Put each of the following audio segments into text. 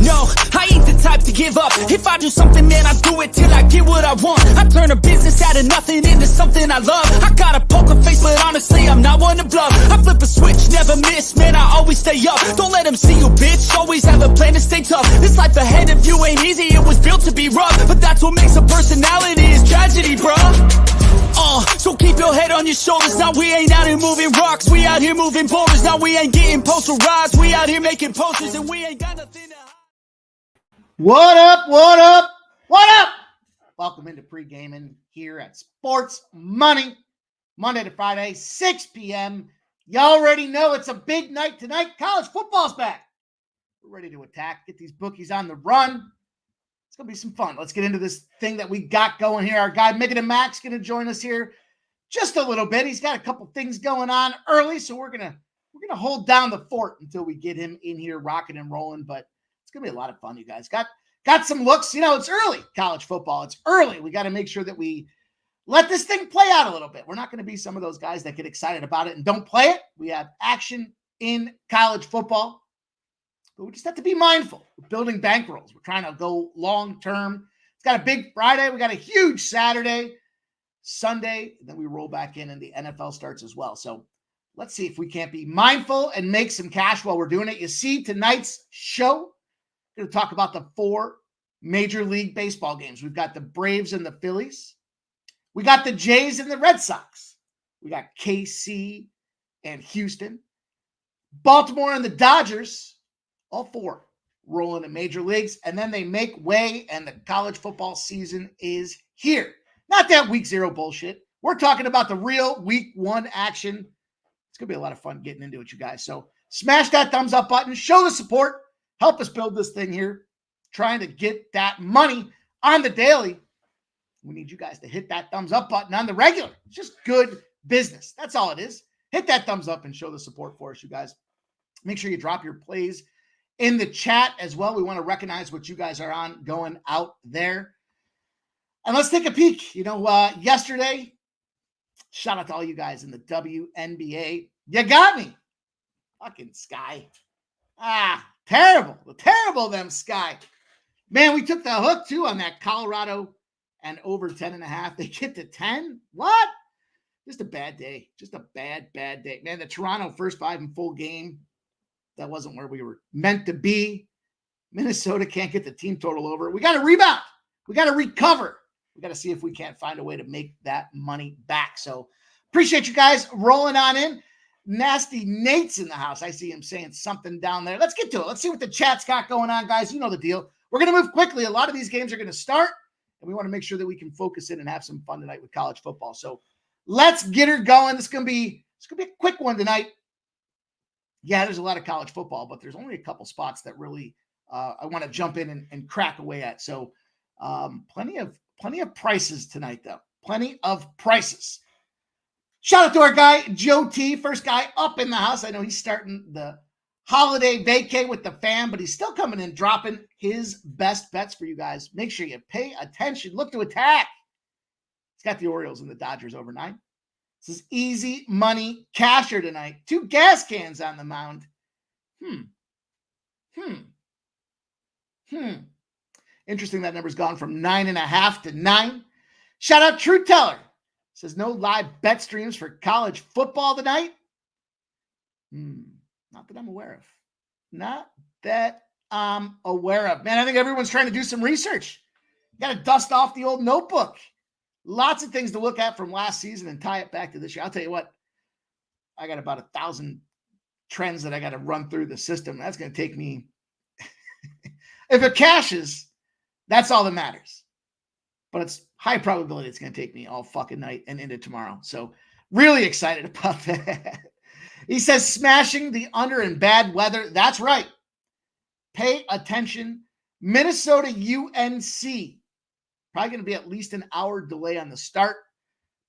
No, I ain't the type to give up. If I do something, man, I do it till I get what I want. I turn a business out of nothing into something I love. I got a poker face, but honestly, I'm not one to bluff. I flip a switch, never miss, man, I always stay up. Don't let them see you, bitch, always have a plan to stay tough. This life ahead of you ain't easy, it was built to be rough. But that's what makes a personality, is tragedy, bruh. So keep your head on your shoulders. Now we ain't out here moving rocks, we out here moving boulders. Now we ain't getting posterized, we out here making posters, and we ain't got nothing to hide. What up, what up, what up? Welcome into Pregaming here at Sports Money, Monday to Friday, 6 p.m. You already know it's a big night tonight. College football's back. We're ready to attack, get these bookies on the run. It's going to be some fun. Let's get into this thing that we got going here. Our guy, Miggin and Max, going to join us here just a little bit. He's got a couple things going on early, so we're gonna hold down the fort until we get him in here rocking and rolling. But it's going to be a lot of fun, you guys. Got some looks. You know, it's early, college football. It's early. We got to make sure that we let this thing play out a little bit. We're not going to be some of those guys that get excited about it and don't play it. We have action in college football. But we just have to be mindful. We're building bankrolls. We're trying to go long-term. It's got a big Friday. We got a huge Saturday, Sunday. And then we roll back in and the NFL starts as well. So let's see if we can't be mindful and make some cash while we're doing it. You see tonight's show, we're going to talk about the 4 Major League Baseball games. We've got the Braves and the Phillies. We got the Jays and the Red Sox. We got KC and Houston. Baltimore and the Dodgers. All 4 rolling in major leagues, and then they make way, and the college football season is here. Not that week 0 bullshit. We're talking about the real week 1 action. It's going to be a lot of fun getting into it, you guys. So smash that thumbs up button. Show the support. Help us build this thing here. Trying to get that money on the daily. We need you guys to hit that thumbs up button on the regular. It's just good business. That's all it is. Hit that thumbs up and show the support for us, you guys. Make sure you drop your plays in the chat as well. We want to recognize what you guys are on going out there. And let's take a peek. You know, yesterday, shout out to all you guys in the WNBA. You got me. Fucking Sky. Terrible. Terrible, them Sky. Man, we took the hook, too, on that Colorado and over 10.5. They get to 10. What? Just a bad day. Just a bad day. Man, the Toronto first 5 in full game. That wasn't where we were meant to be. Minnesota can't get the team total over. We got to rebound. We got to recover. We got to see if we can't find a way to make that money back. So appreciate you guys rolling on in. Nasty Nate's in the house. I see him saying something down there. Let's get to it. Let's see what the chat's got going on, guys. You know the deal. We're going to move quickly. A lot of these games are going to start, and we want to make sure that we can focus in and have some fun tonight with college football. So let's get her going. It's going to be a quick one tonight. Yeah, there's a lot of college football, but there's only a couple spots that really I want to jump in and crack away at. So plenty of prices tonight, though. Plenty of prices. Shout out to our guy, Joe T, first guy up in the house. I know he's starting the holiday vacay with the fam, but he's still coming in, dropping his best bets for you guys. Make sure you pay attention. Look to attack. He's got the Orioles and the Dodgers over 9. This is easy money casher tonight. 2 gas cans on the mound. Interesting that number's gone from 9.5 to 9. Shout out True Teller. Says no live bet streams for college football tonight. Not that I'm aware of. Not that I'm aware of. Man, I think everyone's trying to do some research. You got to dust off the old notebook. Lots of things to look at from last season and tie it back to this year. I'll tell you what, I got about 1,000 trends that I got to run through the system. That's going to take me, if it cashes, that's all that matters. But it's high probability it's going to take me all fucking night and into tomorrow. So really excited about that. He says smashing the under in bad weather. That's right. Pay attention. Minnesota UNC. Probably going to be at least an hour delay on the start.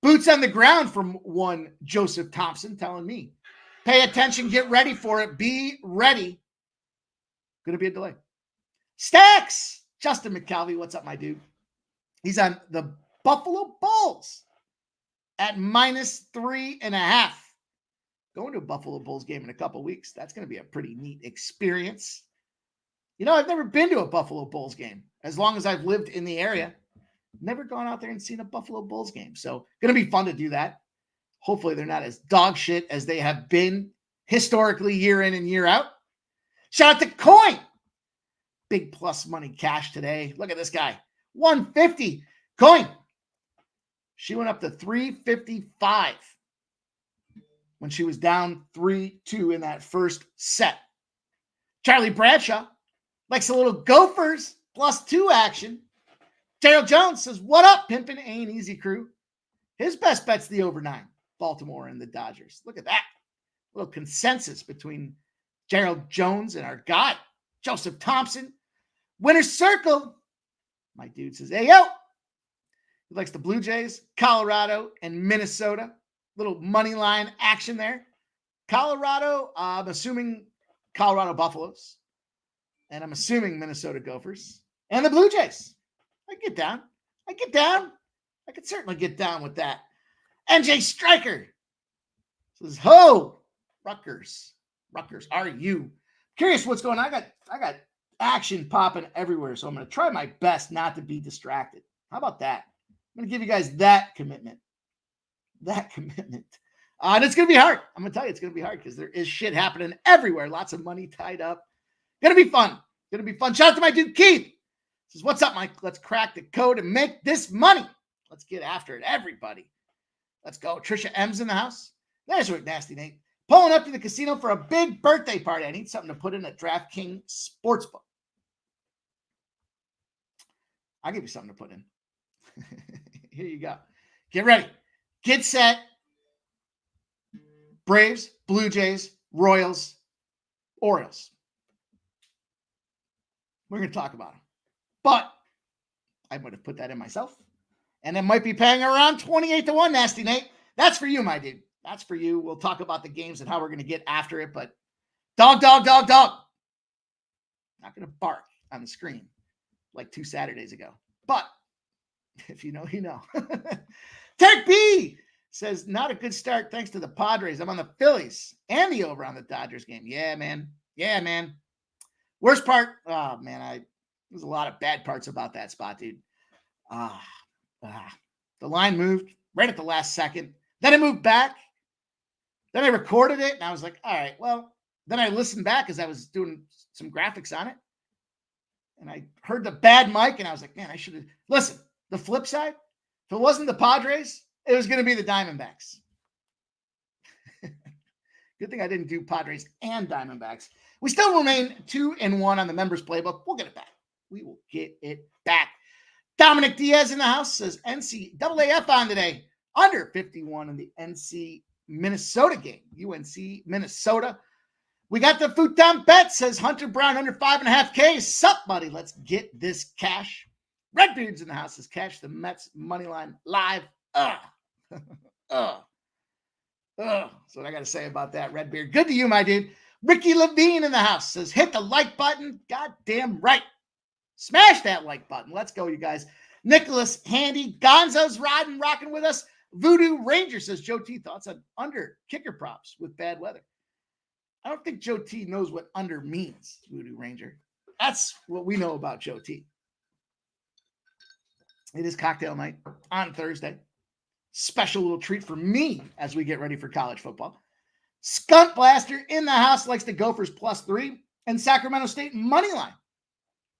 Boots on the ground from one Joseph Thompson telling me. Pay attention. Get ready for it. Be ready. Going to be a delay. Stacks. Justin McCalvey. What's up, my dude? He's on the Buffalo Bulls at -3.5. Going to a Buffalo Bulls game in a couple weeks. That's going to be a pretty neat experience. You know, I've never been to a Buffalo Bulls game as long as I've lived in the area. Never gone out there and seen a Buffalo Bulls game. So going to be fun to do that. Hopefully they're not as dog shit as they have been historically year in and year out. Shout out to Coin. Big plus money cash today. Look at this guy. 150. Coin. She went up to 355 when she was down 3-2 in that first set. Charlie Bradshaw likes a little Gophers +2 action. Terrell Jones says, what up, pimpin' ain't easy crew. His best bet's the over 9, Baltimore and the Dodgers. Look at that. A little consensus between Gerald Jones and our guy, Joseph Thompson. Winner's Circle. My dude says, hey, yo. He likes the Blue Jays, Colorado, and Minnesota. Little money line action there. Colorado, I'm assuming Colorado Buffaloes. And I'm assuming Minnesota Gophers. And the Blue Jays. I get down. I could certainly get down with that. NJ Stryker says, ho, Rutgers, are you? Curious what's going on. I got action popping everywhere, so I'm going to try my best not to be distracted. How about that? I'm going to give you guys that commitment. And it's going to be hard. I'm going to tell you it's going to be hard because there is shit happening everywhere. Lots of money tied up. Going to be fun. Shout out to my dude, Keith. Says, what's up, Mike? Let's crack the code and make this money. Let's get after it, everybody. Let's go. Trisha M's in the house. There's Rick Nasty Nate. Pulling up to the casino for a big birthday party. I need something to put in a DraftKings Sportsbook. I'll give you something to put in. Here you go. Get ready. Get set. Braves, Blue Jays, Royals, Orioles. We're going to talk about them. But I would have put that in myself. And it might be paying around 28-1, Nasty Nate. That's for you, my dude. That's for you. We'll talk about the games and how we're going to get after it. But dog. Not going to bark on the screen like 2 Saturdays ago. But if you know, you know. Tech B says, not a good start thanks to the Padres. I'm on the Phillies and the over on the Dodgers game. Yeah, man. Worst part, there's a lot of bad parts about that spot, dude. The line moved right at the last second. Then it moved back. Then I recorded it, and I was like, all right, well, then I listened back as I was doing some graphics on it. And I heard the bad mic, and I was like, man, I should have. Listen, the flip side, if it wasn't the Padres, it was going to be the Diamondbacks. Good thing I didn't do Padres and Diamondbacks. We still remain 2-1 on the members playbook. We'll get it back. We will get it back. Dominic Diaz in the house says NCAAF on today. Under 51 in the NC Minnesota game. UNC Minnesota. We got the Futon bet, says Hunter Brown under 5.5K. Sup, buddy? Let's get this cash. Redbeard's in the house says catch the Mets money line live. That's what I got to say about that, Redbeard. Good to you, my dude. Ricky Levine in the house says hit the like button. Goddamn right. Smash that like button. Let's go, you guys. Nicholas Handy. Gonzo's rocking with us. Voodoo Ranger says Joe T thoughts on under kicker props with bad weather. I don't think Joe T knows what under means, Voodoo Ranger. That's what we know about Joe T. It is cocktail night on Thursday. Special little treat for me as we get ready for college football. Skunt Blaster in the house likes the Gophers +3 and Sacramento State money line.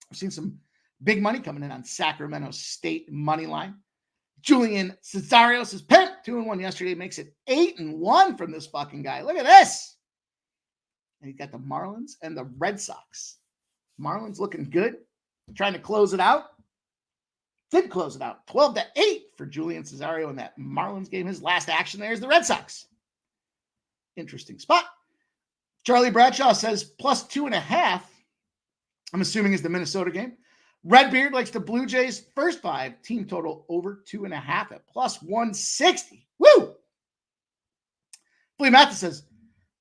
I've seen some big money coming in on Sacramento State money line. Julian Cesario says, Pimp, 2-1 yesterday, makes it 8-1 from this fucking guy. Look at this. And he's got the Marlins and the Red Sox. Marlins looking good. Trying to close it out. Did close it out. 12-8 for Julian Cesario in that Marlins game. His last action there is the Red Sox. Interesting spot. Charlie Bradshaw says +2.5. I'm assuming is the Minnesota game. Redbeard likes the Blue Jays first 5 team total over 2.5 at +160. Woo! Flea Mathis says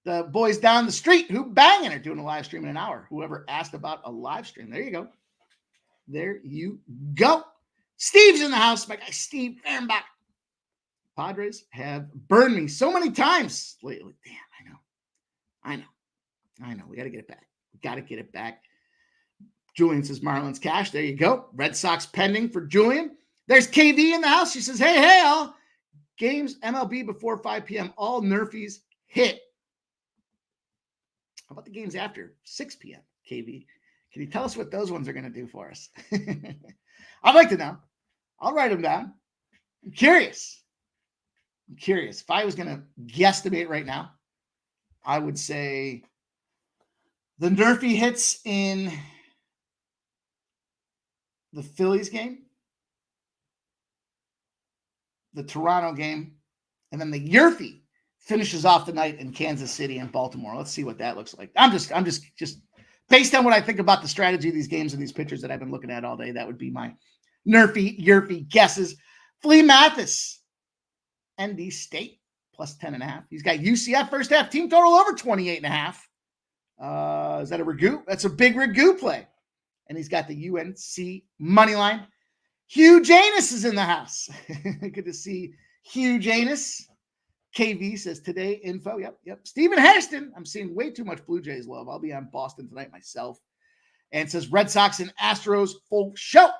the boys down the street who banging are doing a live stream in an hour. Whoever asked about a live stream. There you go. There you go. Steve's in the house. My guy Steve Fehrenbach. Padres have burned me so many times lately. Damn, I know. We got to get it back. Julian says Marlins cash. There you go. Red Sox pending for Julian. There's KV in the house. She says, hey, all games MLB before 5 p.m. All Nerfies hit. How about the games after 6 p.m., KV? Can you tell us what those ones are going to do for us? I'd like to know. I'll write them down. I'm curious. If I was going to guesstimate right now, I would say the Nerfy hits in the Phillies game, the Toronto game, and then the Yerfy finishes off the night in Kansas City and Baltimore. Let's see what that looks like. I'm just based on what I think about the strategy of these games and these pitchers that I've been looking at all day. That would be my Yerfy guesses. Flea Mathis, ND State plus 10.5. He's got UCF first half team total over 28.5. Is that a Ragu? That's a big Ragu play. And he's got the UNC money line. Hugh Janus is in the house. Good to see Hugh Janus. KV says today info. Yep. Stephen Hairston. I'm seeing way too much Blue Jays love. I'll be on Boston tonight myself. And says Red Sox and Astros full show.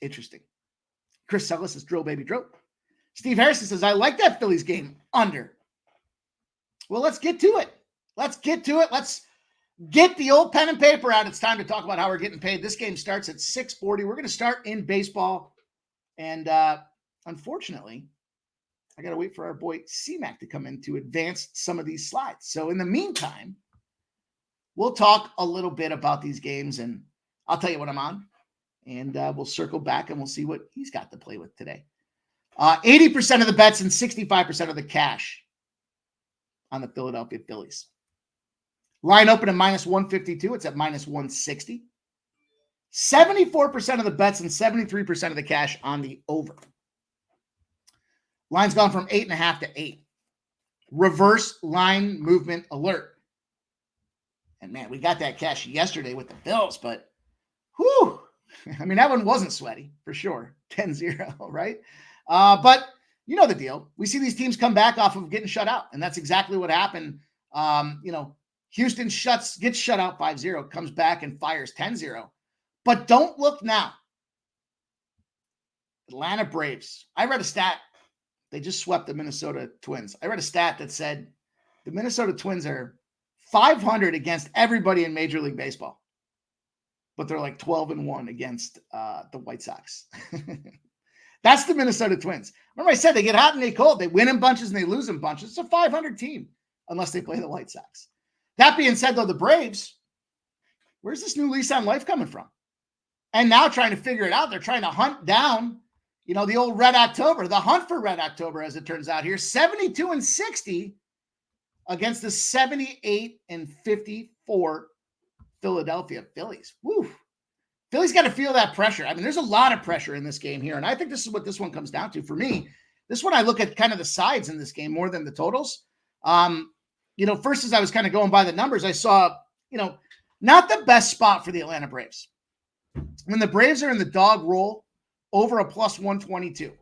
Interesting. Chris Sellis says drill, baby, drill. Steve Harrison says, I like that Phillies game under. Well, let's get to it. Let's get the old pen and paper out. It's time to talk about how we're getting paid. This game starts at 6:40. We're going to start in baseball. And unfortunately, I got to wait for our boy C-Mac to come in to advance some of these slides. So in the meantime, we'll talk a little bit about these games, and I'll tell you what I'm on. And we'll circle back, and we'll see what he's got to play with today. 80% of the bets and 65% of the cash on the Philadelphia Phillies. Line open at minus 152. It's at minus 160. 74% of the bets and 73% of the cash on the over. Line's gone from 8.5 to 8. Reverse line movement alert. And man, we got that cash yesterday with the Bills, but whew. I mean, that one wasn't sweaty for sure. 10-0, right? But you know the deal. We see these teams come back off of getting shut out, and that's exactly what happened. Houston gets shut out 5-0, comes back and fires 10-0. But don't look now. Atlanta Braves. I read a stat. They just swept the Minnesota Twins. I read a stat that said the Minnesota Twins are 500 against everybody in Major League Baseball. But they're like 12-1 against the White Sox. That's the Minnesota Twins. Remember I said they get hot and they cold. They win in bunches and they lose in bunches. It's a 500 team unless they play the White Sox. That being said, though, the Braves, where's this new lease on life coming from? And now trying to figure it out. They're trying to hunt down, the old Red October, the hunt for Red October, as it turns out here. 72-60 against the 78-54 Philadelphia Phillies. Woo. Philly's got to feel that pressure. I mean, there's a lot of pressure in this game here, and I think this is what this one comes down to. For me, this one I look at kind of the sides in this game more than the totals. First as I was kind of going by the numbers, I saw, not the best spot for the Atlanta Braves. When the Braves are in the dog roll, over a plus 122.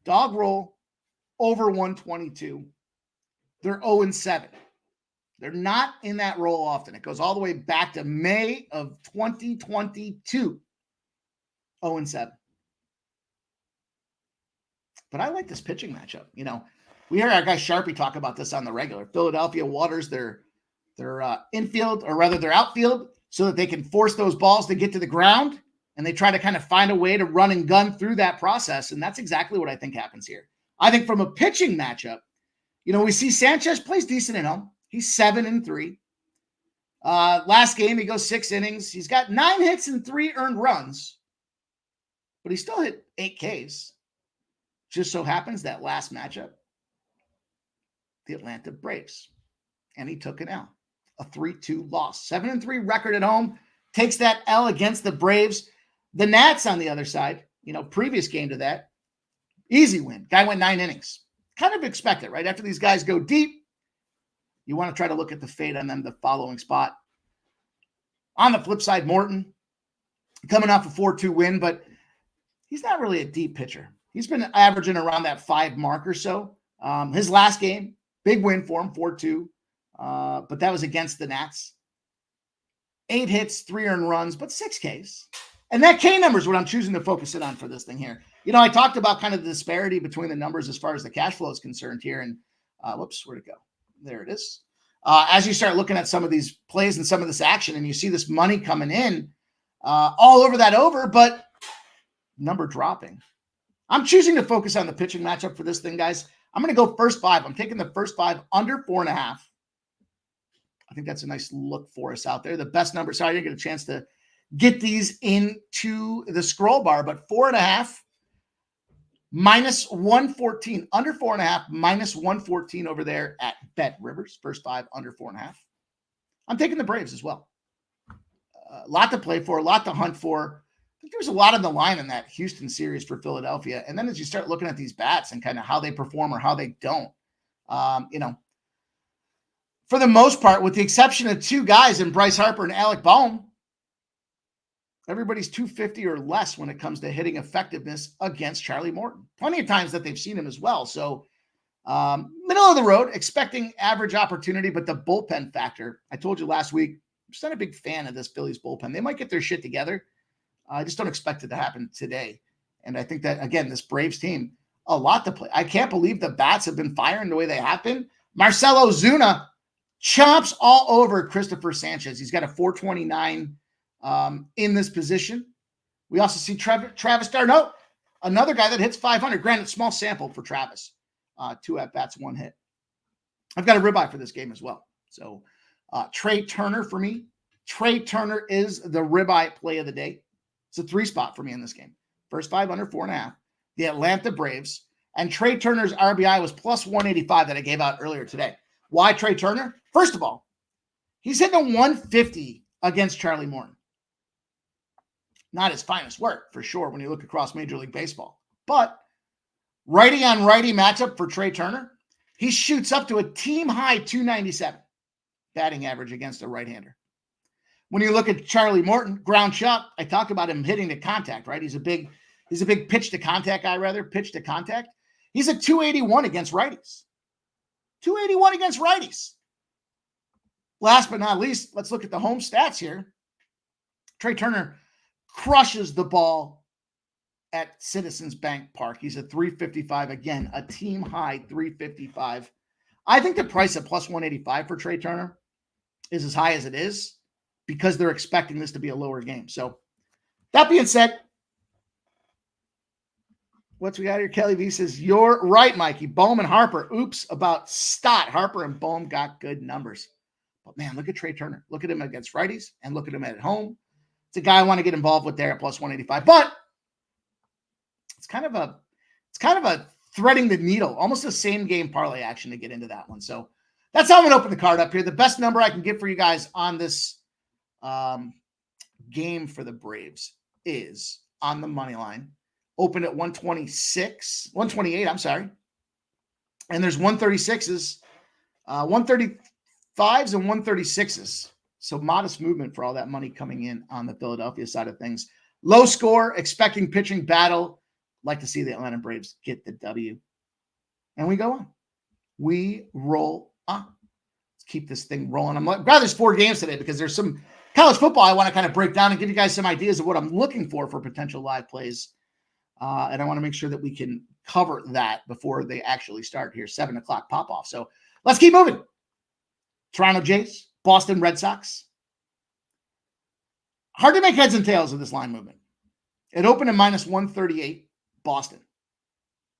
Dog roll, over 122. They're 0-7. They're not in that role often. It goes all the way back to May of 2022. 0-7. But I like this pitching matchup. We hear our guy Sharpie talk about this on the regular. Philadelphia waters their infield, or rather their outfield, so that they can force those balls to get to the ground, and they try to kind of find a way to run and gun through that process, and that's exactly what I think happens here. I think from a pitching matchup, we see Sanchez plays decent at home. He's 7-3. Last game, he goes 6 innings. He's got 9 hits and 3 earned runs, but he still hit 8 Ks. Just so happens that last matchup, the Atlanta Braves, and he took an L, a 3-2 loss. 7-3 record at home, takes that L against the Braves. The Nats on the other side, previous game to that, easy win. Guy went 9 innings. Kind of expect it, right? After these guys go deep, you want to try to look at the fate on them the following spot. On the flip side, Morton coming off a 4-2 win, but he's not really a deep pitcher. He's been averaging around that 5 mark or so. His last game, big win for him, 4-2, but that was against the Nats. 8 hits, 3 earned runs, but 6 Ks. And that K number is what I'm choosing to focus in on for this thing here. I talked about kind of the disparity between the numbers as far as the cash flow is concerned here. And whoops, where'd it go? There it is. As you start looking at some of these plays and some of this action, and you see this money coming in all over that over, but number dropping. I'm choosing to focus on the pitching matchup for this thing, guys. I'm going to go first 5. I'm taking the first 5 under 4.5. I think that's a nice look for us out there. The best number. Sorry, I didn't get a chance to get these into the scroll bar, but 4.5 minus 114, under 4.5 minus 114 over there at Bet Rivers. First 5 under 4.5. I'm taking the Braves as well. A lot to play for, a lot to hunt for. I think there's a lot on the line in that Houston series for Philadelphia. And then as you start looking at these bats and kind of how they perform or how they don't, for the most part, with the exception of 2 guys in Bryce Harper and Alec Boehm, everybody's 250 or less when it comes to hitting effectiveness against Charlie Morton. Plenty of times that they've seen him as well. So middle of the road, expecting average opportunity, but the bullpen factor, I told you last week, I'm just not a big fan of this Phillies bullpen. They might get their shit together. I just don't expect it to happen today. And I think that, again, this Braves team, a lot to play. I can't believe the bats have been firing the way they have been. Marcell Ozuna chomps all over Christopher Sanchez. He's got a 429 in this position. We also see Travis d'Arnaud, another guy that hits 500. Granted, small sample for Travis. 2 at-bats, 1 hit. I've got a ribeye for this game as well. So Trey Turner for me. Trey Turner is the ribeye play of the day. It's a 3 spot for me in this game. First 5 under 4.5. The Atlanta Braves. And Trey Turner's RBI was plus 185 that I gave out earlier today. Why Trey Turner? First of all, he's hitting a 150 against Charlie Morton. Not his finest work, for sure, when you look across Major League Baseball. But righty on righty matchup for Trey Turner, he shoots up to a team-high 297 batting average against a right-hander. When you look at Charlie Morton, ground shot, I talked about him hitting the contact, right? He's a big pitch to contact guy, pitch to contact. He's a 281 against righties. 281 against righties. Last but not least, let's look at the home stats here. Trey Turner crushes the ball at Citizens Bank Park. He's a 355. Again, a team high 355. I think the price at plus 185 for Trey Turner is as high as it is because they're expecting this to be a lower game. So that being said, what's we got here? Kelly V says, you're right, Mikey. Boehm and Harper. Oops, about Stott. Harper and Boehm got good numbers. But man, look at Trey Turner. Look at him against righties and look at him at home. It's a guy I want to get involved with there at plus 185. But it's kind of a threading the needle, almost the same game parlay action to get into that one. So that's how I'm going to open the card up here. The best number I can get for you guys on this game for the Braves is on the money line. Open at 128, I'm sorry. And there's 136s, 135s and 136s. So modest movement for all that money coming in on the Philadelphia side of things. Low score, expecting pitching battle. Like to see the Atlanta Braves get the W. And we go on. We roll on. Let's keep this thing rolling. I'm glad there's 4 games today because there's some college football I want to kind of break down and give you guys some ideas of what I'm looking for potential live plays. And I want to make sure that we can cover that before they actually start here, 7 o'clock pop-off. So let's keep moving. Toronto Jays, Boston Red Sox. Hard to make heads and tails of this line movement. It opened at minus 138, Boston.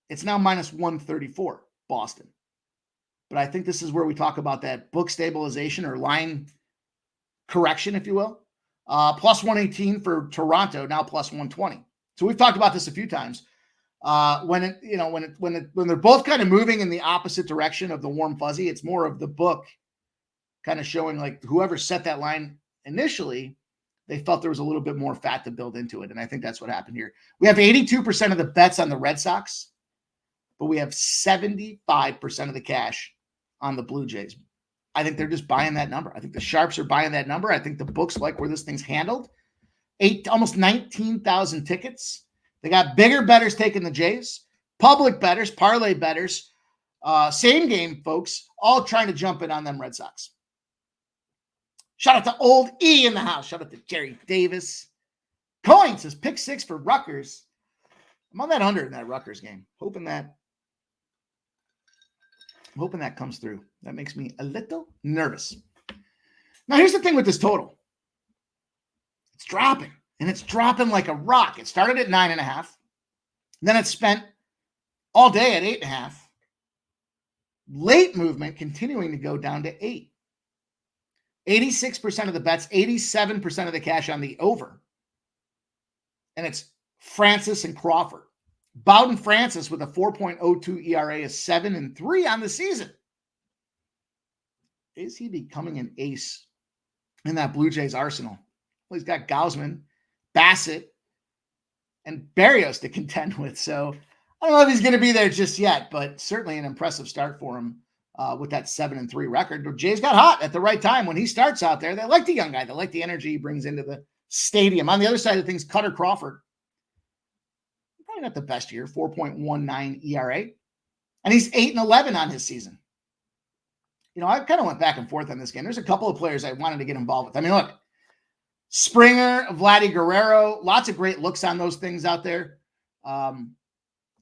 It's now minus 134, Boston. But I think this is where we talk about that book stabilization or line correction, if you will. Plus 118 for Toronto, now plus 120. So we've talked about this a few times. When they're both kind of moving in the opposite direction of the warm fuzzy, it's more of the book kind of showing like whoever set that line initially, they felt there was a little bit more fat to build into it. And I think that's what happened here. We have 82% of the bets on the Red Sox, but we have 75% of the cash on the Blue Jays. I think they're just buying that number. I think the sharps are buying that number. I think the books like where this thing's handled. Almost 19,000 tickets. They got bigger bettors taking the Jays, public bettors, parlay bettors, same game folks, all trying to jump in on them Red Sox. Shout out to Old E in the house. Shout out to Jerry Davis. Coin says pick 6 for Rutgers. I'm on that under in that Rutgers game. Hoping that comes through. That makes me a little nervous. Now, here's the thing with this total. It's dropping, and it's dropping like a rock. It started at 9.5. Then it spent all day at 8.5. Late movement continuing to go down to 8. 86% of the bets, 87% of the cash on the over. And it's Francis and Crawford. Bowden Francis with a 4.02 ERA is 7-3 on the season. Is he becoming an ace in that Blue Jays arsenal? Well, he's got Gausman, Bassett, and Berrios to contend with. So I don't know if he's going to be there just yet, but certainly an impressive start for him with that 7-3 record. But Jays got hot at the right time. When he starts out there, they like the young guy. They like the energy he brings into the stadium. On the other side of things, Cutter Crawford. Probably not the best year, 4.19 ERA. And he's 8-11 on his season. You know, I kind of went back and forth on this game. There's a couple of players I wanted to get involved with. I mean, look, Springer, Vladdy Guerrero, lots of great looks on those things out there. And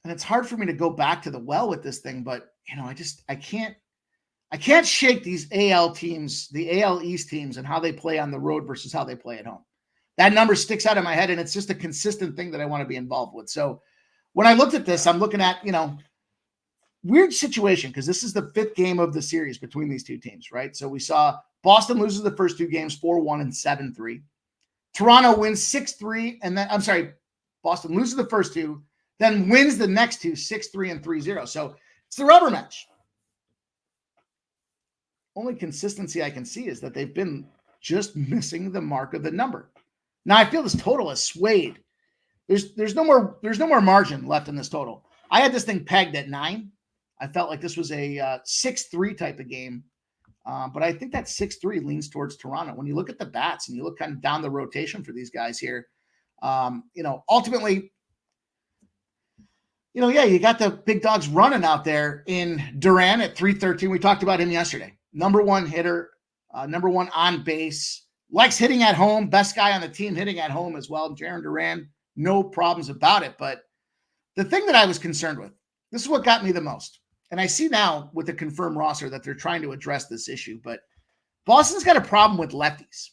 it's hard for me to go back to the well with this thing, but you know, I can't shake these AL teams, the AL East teams, and how they play on the road versus how they play at home. That number sticks out in my head, and it's just a consistent thing that I want to be involved with. So when I looked at this, I'm looking at, you know, weird situation, because this is the 5th game of the series between these two teams, right? So we saw Boston loses the first 2 games 4-1 and 7-3. Toronto wins 6-3, and then, I'm sorry, Boston loses the first 2, then wins the next 2, 6-3 and 3-0. So it's the rubber match. Only consistency I can see is that they've been just missing the mark of the number. Now I feel this total is swayed. There's no more margin left in this total. I had this thing pegged at 9. I felt like this was a 6-3 type of game. But I think that 6-3 leans towards Toronto. When you look at the bats and you look kind of down the rotation for these guys here, you know, ultimately, you know, yeah, you got the big dogs running out there in Duran at 313. We talked about him yesterday. Number 1 hitter, number 1 on base, likes hitting at home, best guy on the team hitting at home as well. Jarren Duran, no problems about it. But the thing that I was concerned with, this is what got me the most. And I see now with the confirmed roster that they're trying to address this issue, but Boston's got a problem with lefties.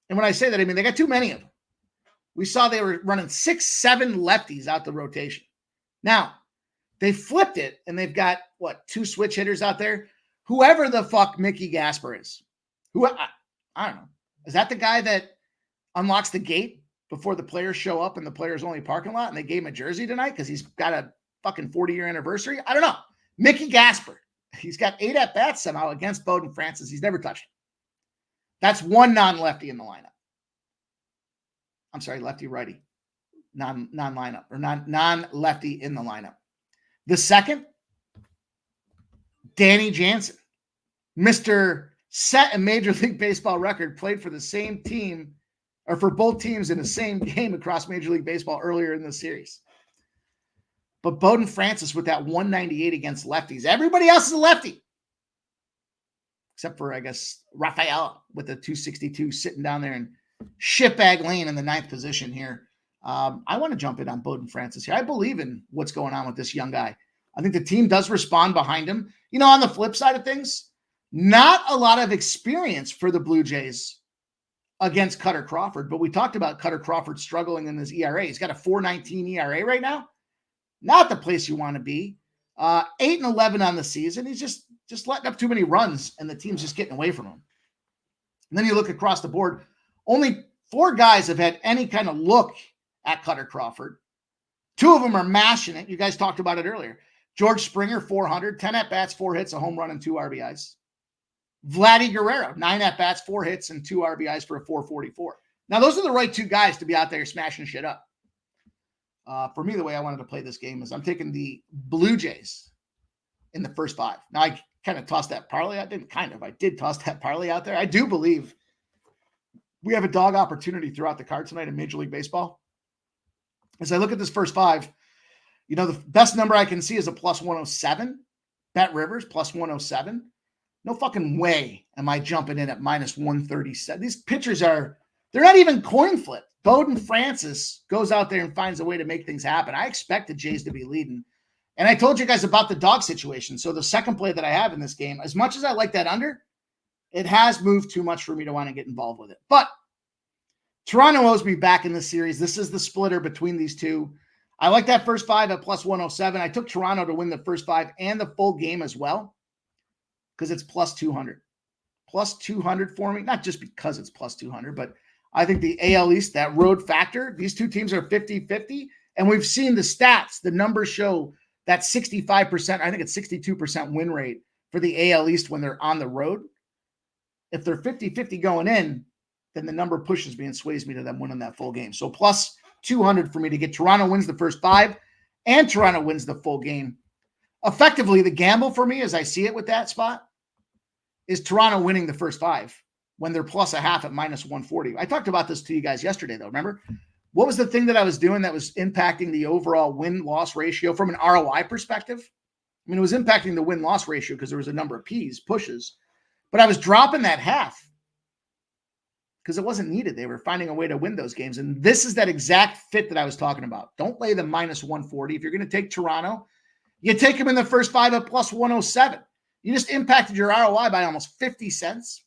And when I say that, I mean, they got too many of them. We saw they were running 6-7 lefties out the rotation. Now, they flipped it, and they've got, 2 switch hitters out there? Whoever the fuck Mickey Gasper is. I don't know. Is that the guy that unlocks the gate before the players show up in the players' only parking lot, and they gave him a jersey tonight because he's got a fucking 40-year anniversary? I don't know. Mickey Gasper. He's got 8 at-bats somehow against Bowden Francis. He's never touched him. That's 1 non-lefty in the lineup. I'm sorry, lefty-righty. Non-lineup, or non-lefty in the lineup. The second, Danny Jansen. Mr. Set a Major League Baseball record, played for the same team, or for both teams in the same game across Major League Baseball earlier in the series. But Bowden Francis with that 198 against lefties. Everybody else is a lefty. Except for, I guess, Raphael with the 262 sitting down there in shitbag lane in the 9th position here. I want to jump in on Bowden Francis here. I believe in what's going on with this young guy. I think the team does respond behind him. You know, on the flip side of things, not a lot of experience for the Blue Jays against Cutter Crawford, but we talked about Cutter Crawford struggling in his ERA. He's got a 4.19 ERA right now. Not the place you want to be. 8-11 on the season. He's just letting up too many runs, and the team's just getting away from him. And then you look across the board, only 4 guys have had any kind of look at Cutter Crawford. 2 of them are mashing it. You guys talked about it earlier. George Springer, 400, 10 at-bats, 4 hits, a home run, and 2 RBIs. Vladdy Guerrero, 9 at-bats, 4 hits, and 2 RBIs for a 444. Now, those are the right 2 guys to be out there smashing shit up. For me, the way I wanted to play this game is I'm taking the Blue Jays in the first 5. Now, I kind of tossed that parlay. I did toss that parlay out there. I do believe we have a dog opportunity throughout the card tonight in Major League Baseball. As I look at this first 5, you know, the best number I can see is a plus 107. Bet Rivers, plus 107. No fucking way am I jumping in at minus 137. These pitchers they're not even coin flip. Bowden Francis goes out there and finds a way to make things happen. I expect the Jays to be leading. And I told you guys about the dog situation. So the second play that I have in this game, as much as I like that under, it has moved too much for me to want to get involved with it. But Toronto owes me back in this series. This is the splitter between these two. I like that first 5 at plus 107. I took Toronto to win the first 5 and the full game as well because it's plus 200. Plus 200 for me, not just because it's plus 200, but I think the AL East, that road factor, these two teams are 50-50, and we've seen the stats. The numbers show that 65%, I think it's 62% win rate for the AL East when they're on the road. If they're 50-50 going in, then the number pushes me and sways me to them winning that full game. So plus 200 for me to get Toronto wins the first 5 and Toronto wins the full game. Effectively, the gamble for me, as I see it with that spot, is Toronto winning the first 5 when they're plus a half at minus 140. I talked about this to you guys yesterday, though. Remember? What was the thing that I was doing that was impacting the overall win-loss ratio from an ROI perspective? I mean, it was impacting the win-loss ratio because there was a number of pushes, but I was dropping that half because it wasn't needed. They were finding a way to win those games. And this is that exact fit that I was talking about. Don't lay the minus 140. If you're going to take Toronto, you take them in the first 5 at plus 107. You just impacted your ROI by almost 50 cents.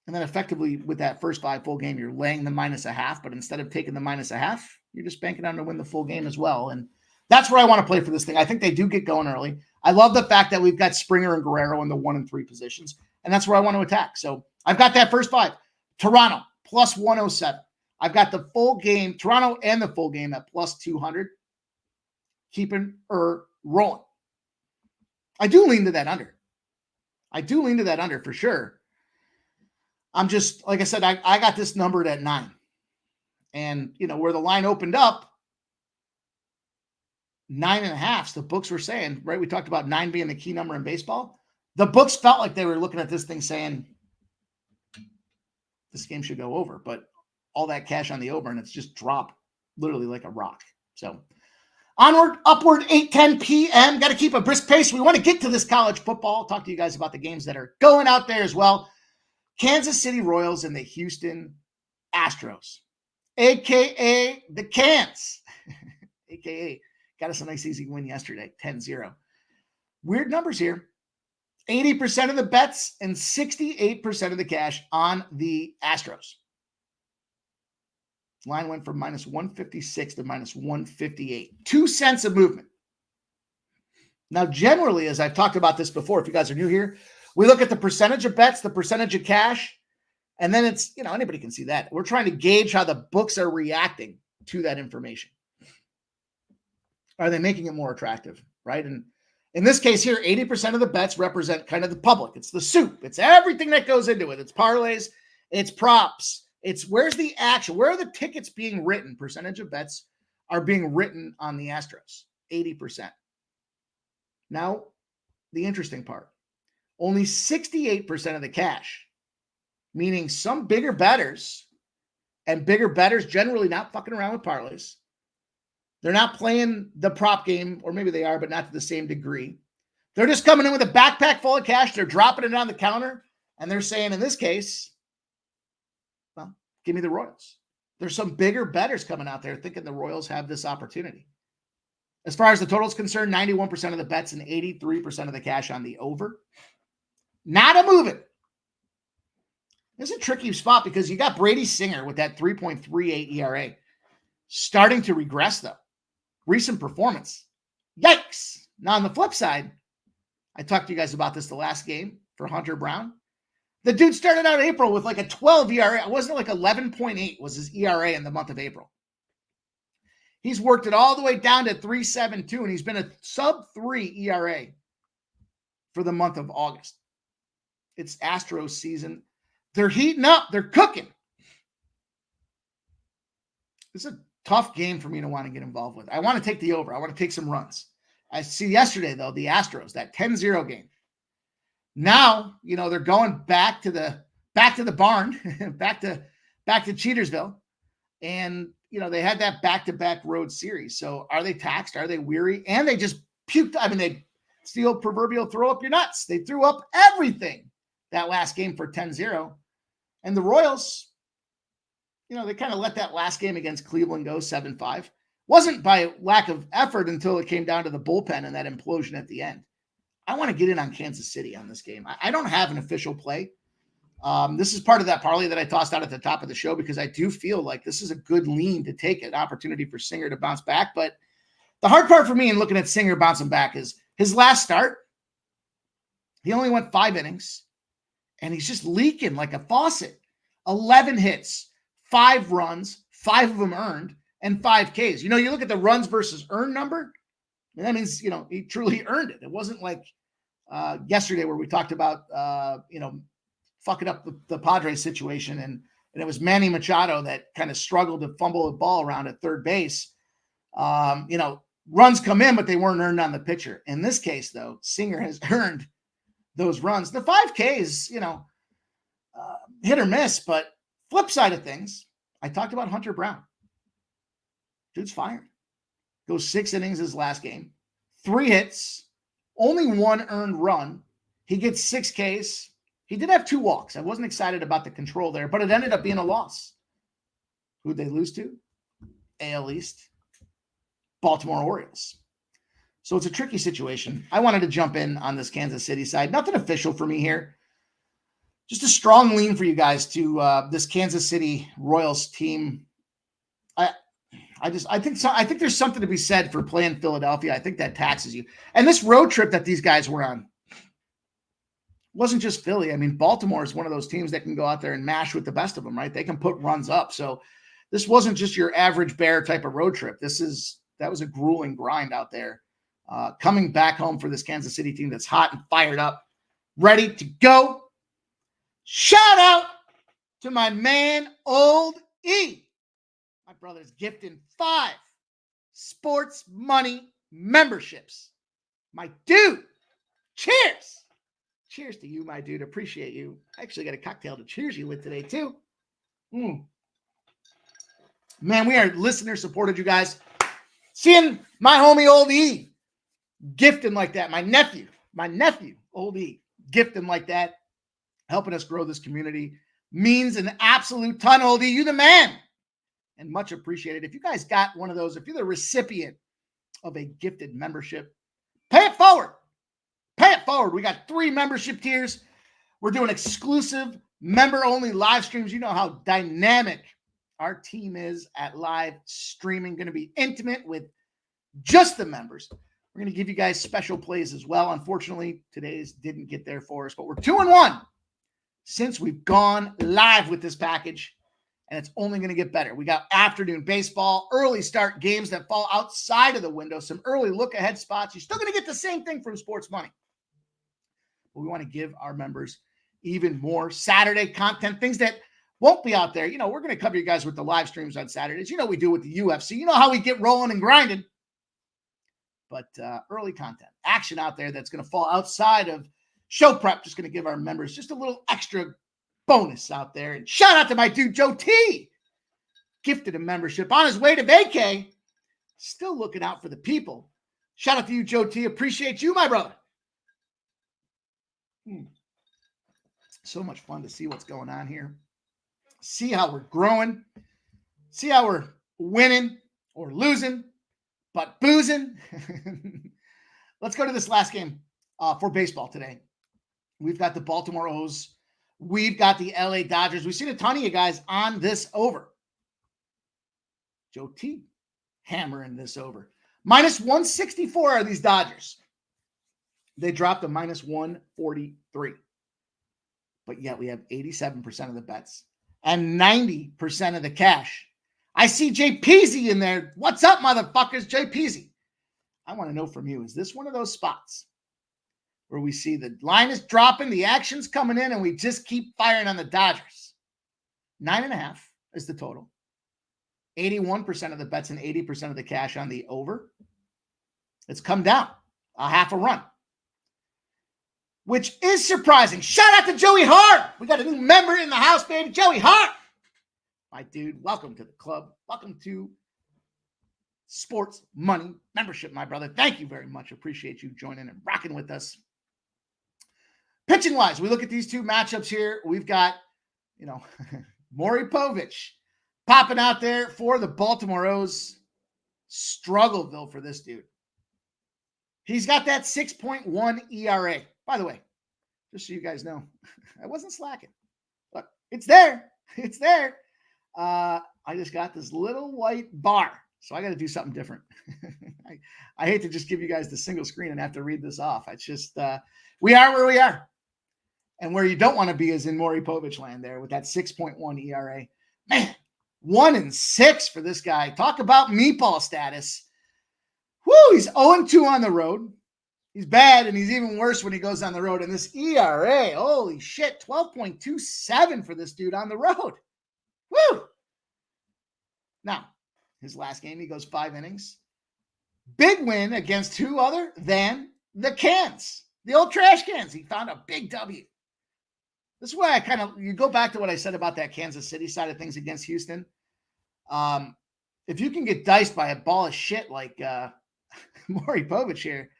And then effectively with that first 5 full game, you're laying the minus a half, but instead of taking the minus a half, you're just banking on to win the full game as well. And that's where I want to play for this thing. I think they do get going early. I love the fact that we've got Springer and Guerrero in the 1 and 3 positions, and that's where I want to attack. So I've got that first 5. Toronto, plus 107. I've got the full game, Toronto and the full game at plus 200. Keeping rolling. I do lean to that under. For sure. I'm just, like I said, I got this numbered at 9. And, where the line opened up, 9.5. The books were saying, right? We talked about 9 being the key number in baseball. The books felt like they were looking at this thing saying, this game should go over. But all that cash on the over, and it's just dropped literally like a rock. So onward, upward, 8:10 p.m. Got to keep a brisk pace. We want to get to this college football. I'll talk to you guys about the games that are going out there as well. Kansas City Royals and the Houston Astros, a.k.a. the Cans, a.k.a. got us a nice easy win yesterday, 10-0. Weird numbers here. 80% of the bets and 68% of the cash on the Astros. Line went from minus 156 to minus 158. 2 cents of movement. Now, generally, as I've talked about this before, if you guys are new here, we look at the percentage of bets, the percentage of cash, and then it's, anybody can see that. We're trying to gauge how the books are reacting to that information. Are they making it more attractive, right? And in this case here, 80% of the bets represent kind of the public. It's the soup. It's everything that goes into it. It's parlays. It's props. It's where's the action? Where are the tickets being written? Percentage of bets are being written on the Astros. 80%. Now, the interesting part. Only 68% of the cash, meaning some bigger bettors, and bigger bettors generally not fucking around with parlays. They're not playing the prop game, or maybe they are, but not to the same degree. They're just coming in with a backpack full of cash. They're dropping it on the counter, and they're saying, in this case, well, give me the Royals. There's some bigger bettors coming out there thinking the Royals have this opportunity. As far as the total is concerned, 91% of the bets and 83% of the cash on the over. Not a moving. This is a tricky spot because you got Brady Singer with that 3.38 ERA. Starting to regress, though. Recent performance. Yikes. Now, on the flip side, I talked to you guys about this the last game for Hunter Brown. The dude started out April with like a 12 ERA. Wasn't it like 11.8 was his ERA in the month of April? He's worked it all the way down to 3.72, and he's been a sub-3 ERA for the month of August. It's Astros season. They're heating up. They're cooking. This is a tough game for me to want to get involved with. I want to take the over. I want to take some runs. I see yesterday, though, the Astros, that 10-0 game. Now, they're going back to the barn, back to Cheatersville. And, they had that back-to-back road series. So are they taxed? Are they weary? And they just puked. I mean, It's the old proverbial throw up your nuts. They threw up everything that last game for 10-0. And the Royals, they kind of let that last game against Cleveland go 7-5. Wasn't by lack of effort until it came down to the bullpen and that implosion at the end. I want to get in on Kansas City on this game. I don't have an official play. This is part of that parlay that I tossed out at the top of the show because I do feel like this is a good lean to take an opportunity for Singer to bounce back. But the hard part for me in looking at Singer bouncing back is his last start. He only went 5 innings, and he's just leaking like a faucet. 11 hits, 5 runs, 5 of them earned, and 5 Ks. You look at the runs versus earned number, and that means, he truly earned it. It wasn't like yesterday where we talked about, fucking up the Padres situation, and it was Manny Machado that kind of struggled to fumble the ball around at third base. Runs come in, but they weren't earned on the pitcher. In this case, though, Singer has earned those runs. The 5 Ks, hit or miss, but flip side of things, I talked about Hunter Brown. Dude's fired. Goes 6 innings his last game, 3 hits, only 1 earned run. He gets 6 Ks. He did have 2 walks. I wasn't excited about the control there, but it ended up being a loss. Who'd they lose to? AL East. Baltimore Orioles. So it's a tricky situation. I wanted to jump in on this Kansas City side. Nothing official for me here. Just a strong lean for you guys to this Kansas City Royals team. I think there's something to be said for playing Philadelphia. I think that taxes you. And this road trip that these guys were on wasn't just Philly. I mean, Baltimore is one of those teams that can go out there and mash with the best of them, right? They can put runs up. So this wasn't just your average bear type of road trip. That was a grueling grind out there. Coming back home for this Kansas City team that's hot and fired up, ready to go. Shout out to my man, Old E. My brother's gifting 5 sports money memberships. My dude, cheers. Cheers to you, my dude. Appreciate you. I actually got a cocktail to cheers you with today, too. Man, we are listener-supported, you guys. Seeing my homie, Old E, gifting like that. My nephew, Old E, gifting like that, helping us grow this community means an absolute ton, Old E. You the man. And much appreciated. If you guys got one of those, if you're the recipient of a gifted membership, pay it forward. Pay it forward. We got 3 membership tiers. We're doing exclusive member-only live streams. You know how dynamic our team is at live streaming. Going to be intimate with just the members. We're going to give you guys special plays as well. Unfortunately, today's didn't get there for us, but we're 2-1 since we've gone live with this package. And it's only going to get better. We got afternoon baseball, early start games that fall outside of the window, some early look-ahead spots. You're still going to get the same thing from Sports Money. But we want to give our members even more Saturday content, things that won't be out there. We're going to cover you guys with the live streams on Saturdays. We do with the UFC. You know how we get rolling and grinding. But early content, action out there that's going to fall outside of show prep, just going to give our members just a little extra bonus out there. And shout out to my dude, Joe T. Gifted a membership on his way to vacay. Still looking out for the people. Shout out to you, Joe T. Appreciate you, my brother. So much fun to see what's going on here. See how we're growing. See how we're winning or losing, but boozing. Let's go to this last game for baseball today. We've got the Baltimore O's. We've got the LA Dodgers. We've seen a ton of you guys on this over. Joe T hammering this over. Minus 164 are these Dodgers. They dropped to minus 143. But yet we have 87% of the bets and 90% of the cash. I see Jay Peasy in there. What's up, motherfuckers? Jay Peasy. I want to know from you, is this one of those spots where we see the line is dropping, the action's coming in, and we just keep firing on the Dodgers? 9.5 is the total. 81% of the bets and 80% of the cash on the over. It's come down a half a run, which is surprising. Shout out to Joey Hart. We got a new member in the house, baby. Joey Hart. My dude, welcome to the club. Welcome to Sports Money membership, my brother. Thank you very much. Appreciate you joining and rocking with us. Pitching wise, we look at these two matchups here. We've got, Maury Povich popping out there for the Baltimore O's. Struggleville for this dude. He's got that 6.1 ERA. By the way, just so you guys know, I wasn't slacking. Look, it's there. It's there. I just got this little white bar, so I got to do something different. I hate to just give you guys the single screen and have to read this off. It's just, we are where we are. And where you don't want to be is in Maury Povich land there with that 6.1 ERA. Man, 1-6 for this guy. Talk about meatball status. Woo, he's 0-2 on the road. He's bad, and he's even worse when he goes on the road. And this ERA, holy shit, 12.27 for this dude on the road. Woo! Now, his last game, he goes 5 innings. Big win against who other than the Cans, the old trash cans. He found a big W. This is why you go back to what I said about that Kansas City side of things against Houston. If you can get diced by a ball of shit like Maury Povich here,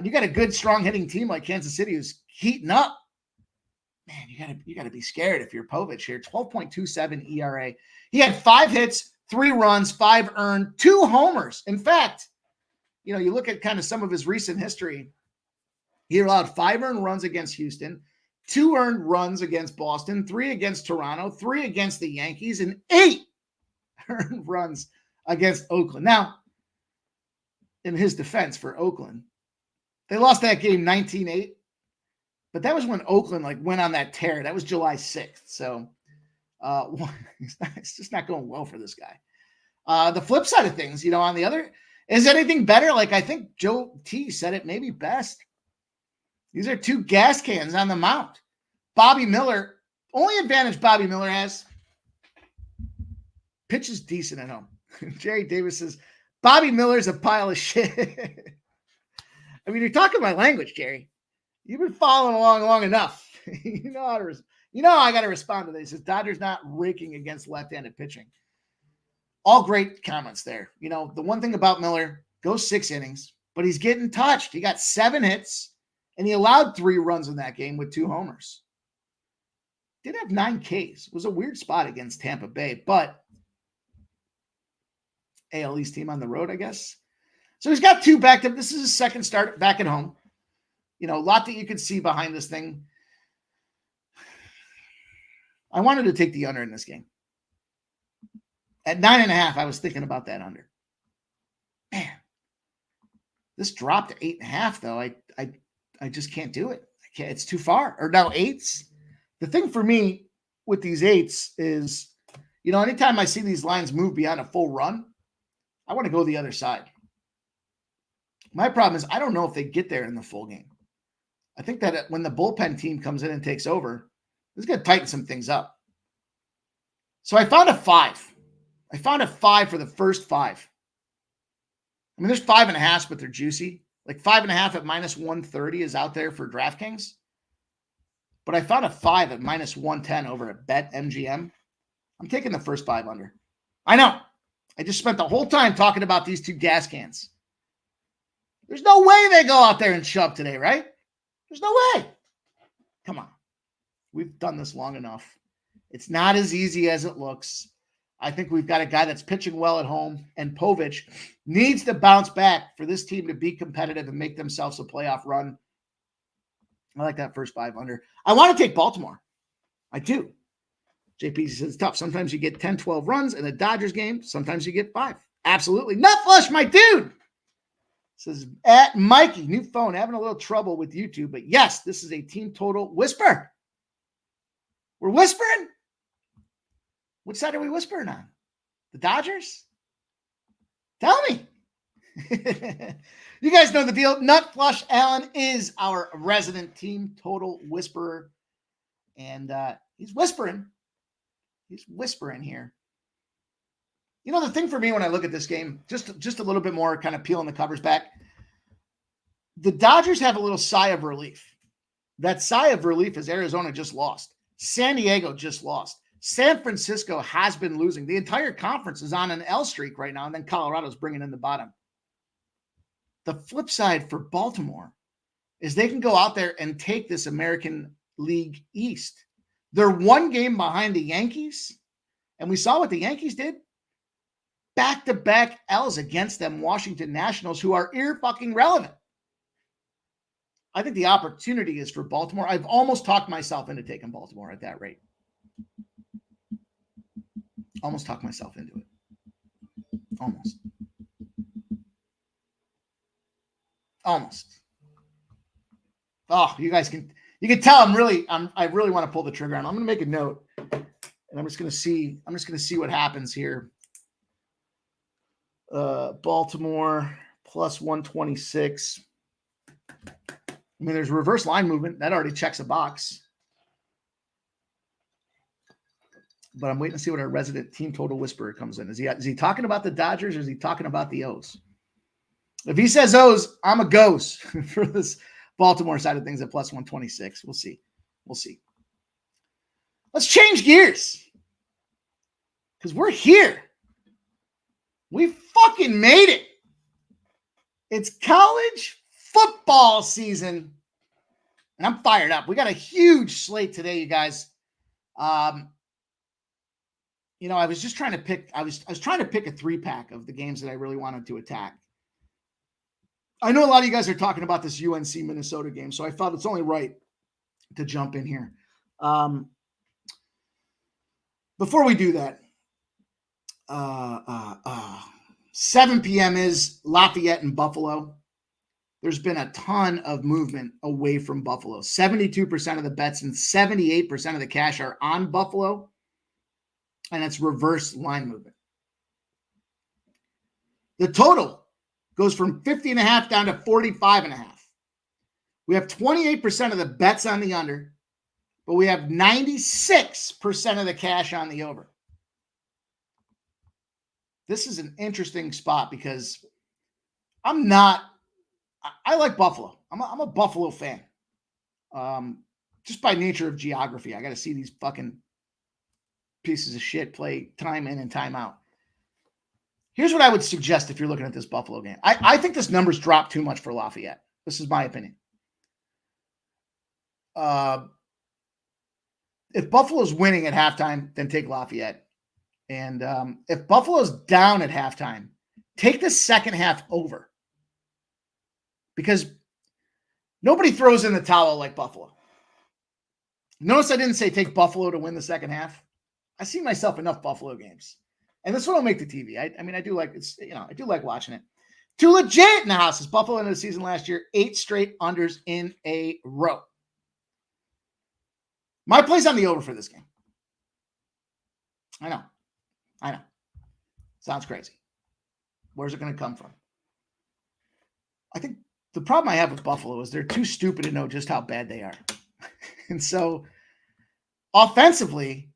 you got a good, strong hitting team like Kansas City who's heating up. Man, you gotta be scared if you're Povich here. 12.27 ERA. He had 5 hits, 3 runs, 5 earned, 2 homers. In fact, you look at kind of some of his recent history. He allowed 5 earned runs against Houston, 2 earned runs against Boston, 3 against Toronto, 3 against the Yankees, and 8 earned runs against Oakland. Now, in his defense for Oakland, they lost that game 19-8, but that was when Oakland went on that tear. That was July 6th. So it's just not going well for this guy. The flip side of things, on the other, is anything better? I think Joe T said it maybe best. These are 2 gas cans on the mound. Bobby Miller, only advantage Bobby Miller has, pitches decent at home. Jerry Davis says, Bobby Miller's a pile of shit. I mean, you're talking my language, Jerry. You've been following along long enough. You know how I got to respond to this. He says, Dodgers not raking against left-handed pitching. All great comments there. The one thing about Miller, goes 6 innings, but he's getting touched. He got 7 hits. And he allowed 3 runs in that game with 2 homers. Did have 9 Ks. It was a weird spot against Tampa Bay, but AL East team on the road, I guess. So he's got 2 backed up. This is his second start back at home. A lot that you can see behind this thing. I wanted to take the under in this game. At 9.5, I was thinking about that under. Man, this dropped to 8.5, though. I just can't do it. It's too far. Or now 8s. The thing for me with these 8s is, anytime I see these lines move beyond a full run, I want to go the other side. My problem is I don't know if they get there in the full game. I think that when the bullpen team comes in and takes over, it's going to tighten some things up. So I found a 5. I found a 5 for the first 5. I mean, there's 5.5s, but they're juicy. 5.5 at -130 is out there for DraftKings. But I found a 5 at -110 over at BetMGM. I'm taking the first 5 under. I know. I just spent the whole time talking about these 2 gas cans. There's no way they go out there and shove today, right? There's no way. Come on. We've done this long enough. It's not as easy as it looks. I think we've got a guy that's pitching well at home, and Povich needs to bounce back for this team to be competitive and make themselves a playoff run. I like that first 5 under. I want to take Baltimore. I do. JP says it's tough. Sometimes you get 10, 12 runs in a Dodgers game. Sometimes you get 5. Absolutely. Nut flush, my dude. Says at Mikey, new phone, having a little trouble with YouTube. But yes, this is a team total whisper. We're whispering. Which side are we whispering on? The Dodgers? Tell me. You guys know the deal. Nut Flush Allen is our resident team total whisperer. And he's whispering. He's whispering here. The thing for me when I look at this game, just a little bit more kind of peeling the covers back, the Dodgers have a little sigh of relief. That sigh of relief is Arizona just lost. San Diego just lost. San Francisco has been losing. The entire conference is on an L streak right now, and then Colorado's bringing in the bottom. The flip side for Baltimore is they can go out there and take this American League East. They're one game behind the Yankees, and we saw what the Yankees did. Back-to-back L's against them Washington Nationals, who are ear-fucking relevant. I think the opportunity is for Baltimore. I've almost talked myself into taking Baltimore at that rate. Almost talked myself into it. Almost. Oh, you can tell I really want to pull the trigger on. I'm going to make a note, and I'm just going to see what happens here. Baltimore plus 126. I mean, there's reverse line movement. That already checks a box. But I'm waiting to see what our resident team total whisperer comes in. Is he talking about the Dodgers or is he talking about the O's? If he says O's, I'm a goes for this Baltimore side of things at plus 126. We'll see. Let's change gears. Because we're here. We fucking made it. It's college football season. And I'm fired up. We got a huge slate today, you guys. I was just trying to pick, I was trying to pick a 3-pack of the games that I really wanted to attack. I know a lot of you guys are talking about this UNC Minnesota game, so I thought it's only right to jump in here. Before we do that, 7 p.m. is Lafayette and Buffalo. There's been a ton of movement away from Buffalo. 72% of the bets and 78% of the cash are on Buffalo, and it's reverse line movement. The total goes from 50.5 down to 45.5. We have 28% of the bets on the under, but we have 96% of the cash on the over. This is an interesting spot because I like Buffalo. I'm a Buffalo fan. Just by nature of geography, I got to see these fucking pieces of shit play time in and time out. Here's what I would suggest if you're looking at this Buffalo game. I think this number's dropped too much for Lafayette. This is my opinion. If Buffalo's winning at halftime, then take Lafayette. And if Buffalo's down at halftime, take the second half over. Because nobody throws in the towel like Buffalo. Notice I didn't say take Buffalo to win the second half. I see myself enough Buffalo games. And this one will make the TV. I do like I do like watching it. Too legit in the house. As Buffalo ended the season last year, 8 straight unders in a row. My play's on the over for this game. I know. Sounds crazy. Where's it going to come from? I think the problem I have with Buffalo is they're too stupid to know just how bad they are. And so offensively,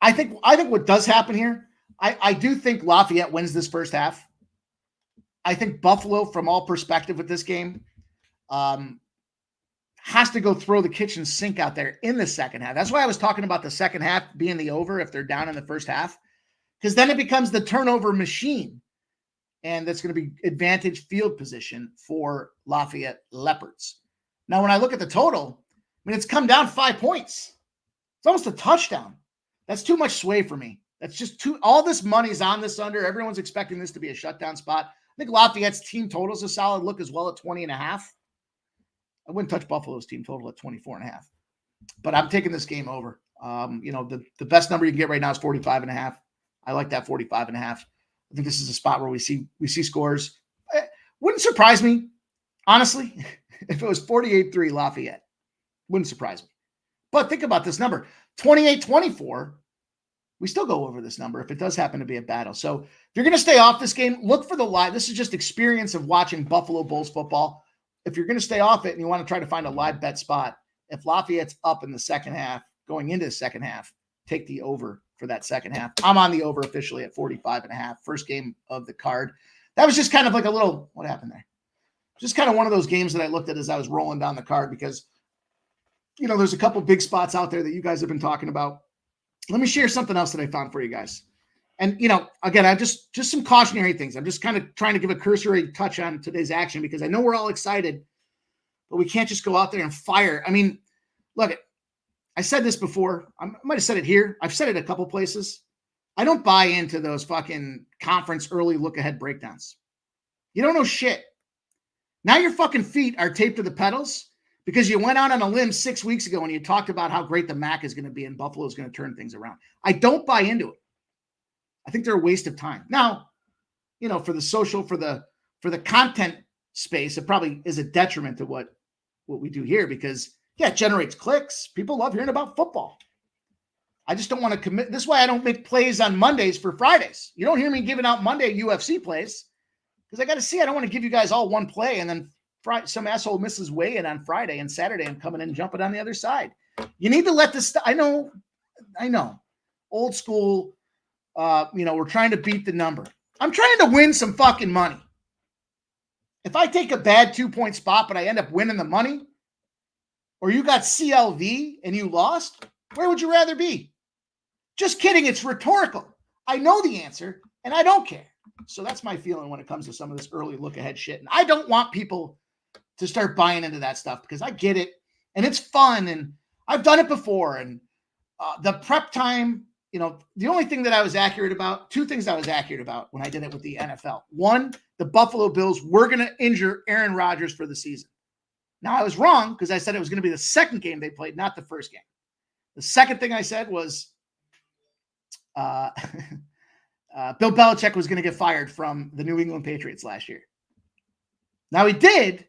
I think what does happen here, I do think Lafayette wins this first half. I think Buffalo, from all perspective with this game, has to go throw the kitchen sink out there in the second half. That's why I was talking about the second half being the over if they're down in the first half, because then it becomes the turnover machine, and that's going to be advantage field position for Lafayette Leopards. Now, when I look at the total, I mean, it's come down 5 points. It's almost a touchdown. That's too much sway for me. That's just all this money's on this under. Everyone's expecting this to be a shutdown spot. I think Lafayette's team total is a solid look as well at 20.5. I wouldn't touch Buffalo's team total at 24.5, but I'm taking this game over. The best number you can get right now is 45.5. I like that 45.5. I think this is a spot where we see scores. It wouldn't surprise me, honestly, if it was 48-3 Lafayette. Wouldn't surprise me. But think about this number, 28-24. We still go over this number if it does happen to be a battle. So if you're going to stay off this game, look for the live. This is just experience of watching Buffalo Bulls football. If you're going to stay off it and you want to try to find a live bet spot, if Lafayette's up in the second half, going into the second half, take the over for that second half. I'm on the over officially at 45.5. First game of the card. That was just kind of like a little, what happened there? Just kind of one of those games that I looked at as I was rolling down the card because, there's a couple big spots out there that you guys have been talking about. let me share something else that I found for you guys. And, again, I just some cautionary things. I'm just kind of trying to give a cursory touch on today's action because I know we're all excited, but we can't just go out there and fire. I mean, look, I said this before. I might have said it here. I've said it a couple places. I don't buy into those fucking conference early look ahead breakdowns. You don't know shit. Now your fucking feet are taped to the pedals because you went out on a limb 6 weeks ago and you talked about how great the MAC is going to be and Buffalo is going to turn things around. I don't buy into it. I think they're a waste of time. Now, for the social, for the content space, it probably is a detriment to what we do here because, it generates clicks. People love hearing about football. I just don't want to commit. This is why I don't make plays on Mondays for Fridays. You don't hear me giving out Monday UFC plays because I got to see. I don't want to give you guys all one play and then some asshole misses weigh-in on Friday and Saturday and coming in and jumping on the other side. You need to let this. I know. Old school. We're trying to beat the number. I'm trying to win some fucking money. If I take a bad 2-point spot, but I end up winning the money, or you got CLV and you lost, where would you rather be? Just kidding. It's rhetorical. I know the answer and I don't care. So that's my feeling when it comes to some of this early look ahead shit. And I don't want people to start buying into that stuff because I get it and it's fun and I've done it before. And the prep time, the only thing that I was accurate about, two things I was accurate about when I did it with the NFL. One, the Buffalo Bills were going to injure Aaron Rodgers for the season. Now I was wrong because I said it was going to be the second game they played, not the first game. The second thing I said was Bill Belichick was going to get fired from the New England Patriots last year. Now he did,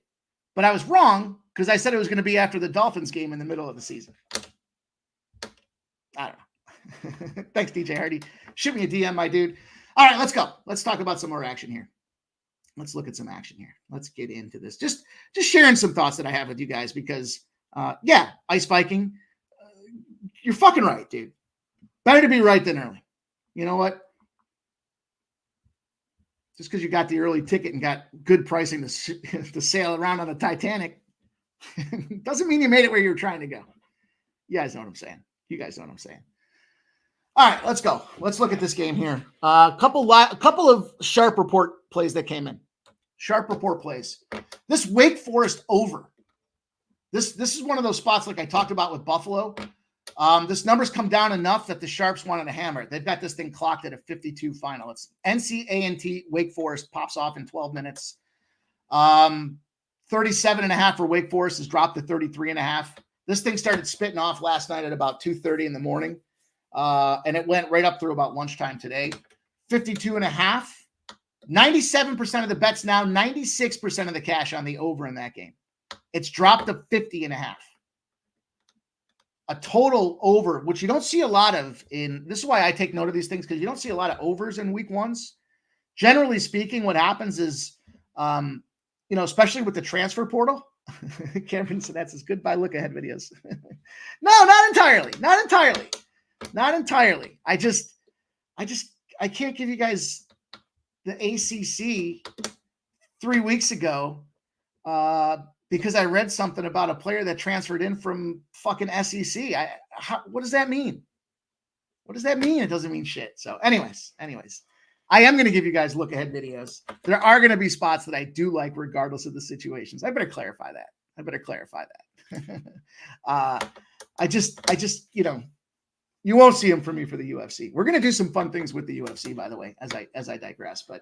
but I was wrong because I said it was going to be after the Dolphins game in the middle of the season. I don't know. Thanks, DJ Hardy. Shoot me a DM, my dude. All right, let's go. Let's talk about some more action here. Let's look at some action here. Let's get into this. Just sharing some thoughts that I have with you guys because, Ice Viking, you're fucking right, dude. Better to be right than early. You know what? Just because you got the early ticket and got good pricing to sail around on the Titanic doesn't mean you made it where you were trying to go. You guys know what I'm saying. All right, let's go. Let's look at this game here. A couple of sharp report plays that came in. Sharp report plays. This Wake Forest over. This is one of those spots like I talked about with Buffalo. This number's come down enough that the Sharps wanted to hammer it. They've got this thing clocked at a 52 final. It's NCAAF Wake Forest pops off in 12 minutes. 37.5 for Wake Forest has dropped to 33.5. This thing started spitting off last night at about 2:30 in the morning. And it went right up through about lunchtime today. 52.5. 97% of the bets now, 96% of the cash on the over in that game. It's dropped to 50.5. A total over, which you don't see a lot of this is why I take note of these things because you don't see a lot of overs in week ones. Generally speaking, what happens is, especially with the transfer portal, Cameron said that's his goodbye look ahead videos. No, not entirely. I can't give you guys the ACC 3 weeks ago because I read something about a player that transferred in from fucking SEC. What does that mean? It doesn't mean shit. So anyways, I am going to give you guys look ahead videos. There are going to be spots that I do like regardless of the situations. I better clarify that. I just, you won't see them from me for the UFC. We're going to do some fun things with the UFC, by the way, as I digress. But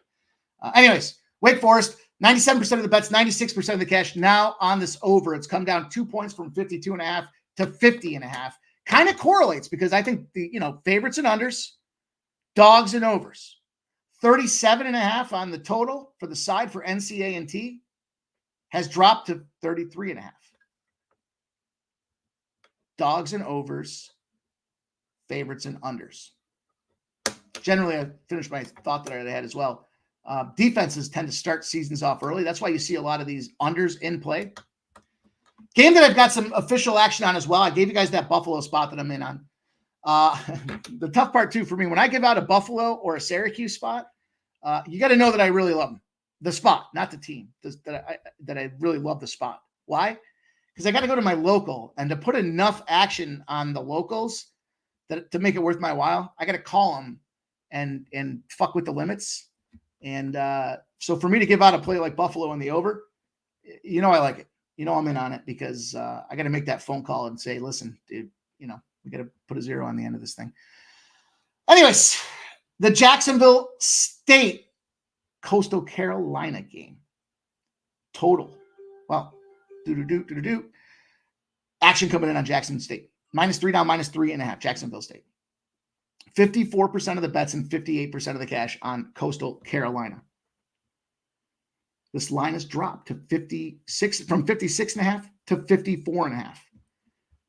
anyways, Wake Forest, 97% of the bets, 96% of the cash now on this over. It's come down 2 points from 52.5 to 50.5. Kind of correlates because I think the, favorites and unders, dogs and overs. 37.5 on the total for the side for NCAAF has dropped to 33.5. Dogs and overs, favorites and unders. Generally, I finished my thought that I had as well. Defenses tend to start seasons off early. That's why you see a lot of these unders in play. Game that I've got some official action on as well. I gave you guys that Buffalo spot that I'm in on. The tough part too for me, when I give out a Buffalo or a Syracuse spot, you got to know that I really love them. The spot, not the team. That I really love the spot. Why? Because I got to go to my local, and to put enough action on the locals, to make it worth my while, I got to call them and fuck with the limits. And so for me to give out a play like Buffalo in the over, I like it. I'm in on it because I got to make that phone call and say, listen, dude, we got to put a 0 on the end of this thing. Anyways, the Jacksonville State Coastal Carolina game. Total. Well, action coming in on Jackson State. -3 now, -3.5. Jacksonville State. 54% of the bets and 58% of the cash on Coastal Carolina. This line has dropped to 56.5 to 54.5.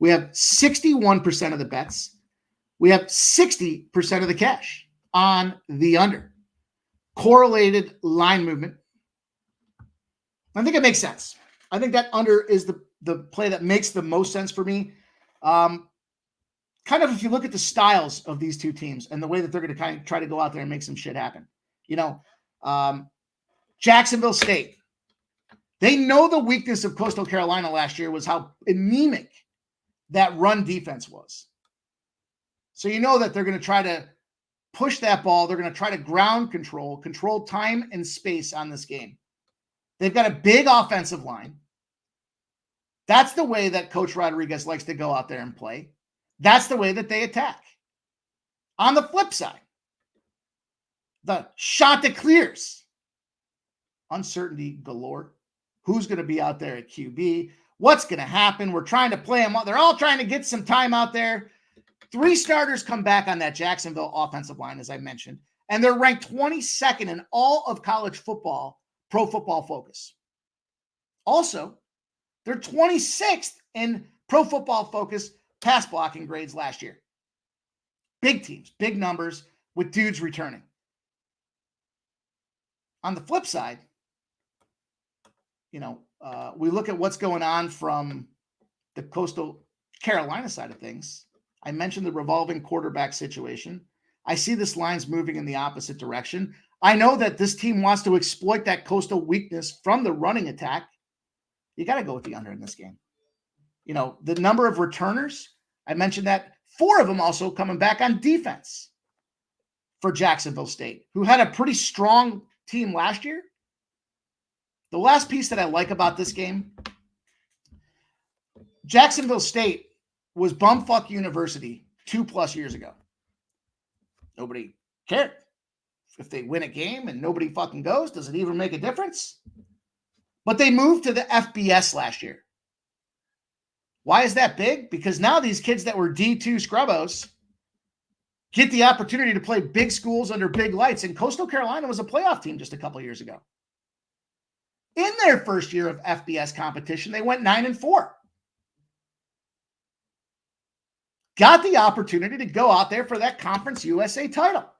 We have 61% of the bets. We have 60% of the cash on the under. Correlated line movement. I think it makes sense. I think that under is the play that makes the most sense for me. Kind of if you look at the styles of these two teams and the way that they're going to kind of try to go out there and make some shit happen. Jacksonville State, they know the weakness of Coastal Carolina last year was how anemic that run defense was. So that they're going to try to push that ball. They're going to try to ground control time and space on this game. They've got a big offensive line. That's the way that Coach Rodriguez likes to go out there and play. That's the way that they attack. On the flip side, the Chanticleers, uncertainty galore. Who's going to be out there at QB? What's going to happen? We're trying to play them. They're all trying to get some time out there. 3 starters come back on that Jacksonville offensive line, as I mentioned, and they're ranked 22nd in all of college football, Pro Football Focus. Also, they're 26th in Pro Football Focus pass blocking grades last year. Big teams, big numbers with dudes returning. On the flip side, we look at what's going on from the Coastal Carolina side of things. I mentioned the revolving quarterback situation. I see this line's moving in the opposite direction. I know that this team wants to exploit that Coastal weakness from the running attack. You got to go with the under in this game. The number of returners, I mentioned that 4 of them also coming back on defense for Jacksonville State, who had a pretty strong team last year. The last piece that I like about this game, Jacksonville State was bumfuck university 2+ years ago. Nobody cared. If they win a game and nobody fucking goes, does it even make a difference? But they moved to the FBS last year. Why is that big? Because now these kids that were D2 scrubbos get the opportunity to play big schools under big lights. And Coastal Carolina was a playoff team just a couple years ago. In their first year of FBS competition, they went 9-4. Got the opportunity to go out there for that Conference USA title.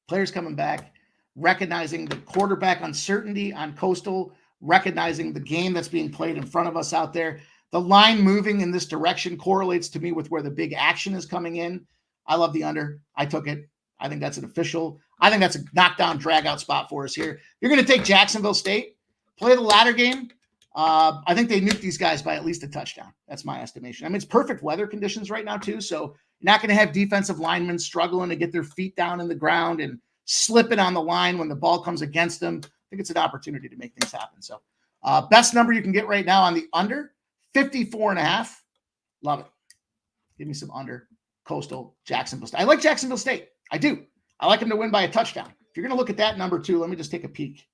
Players coming back, recognizing the quarterback uncertainty on Coastal, recognizing the game that's being played in front of us out there. The line moving in this direction correlates to me with where the big action is coming in. I love the under. I took it. I think that's an official. I think that's a knockdown, drag-out spot for us here. You're going to take Jacksonville State, play the ladder game. I think they nuke these guys by at least a touchdown. That's my estimation. I mean, it's perfect weather conditions right now, too, so you're not going to have defensive linemen struggling to get their feet down in the ground and slipping on the line when the ball comes against them. I think it's an opportunity to make things happen. So best number you can get right now on the under, 54.5. Love it. Give me some under. Coastal, Jacksonville State. I like Jacksonville State. I do. I like them to win by a touchdown. If you're going to look at that number too, let me just take a peek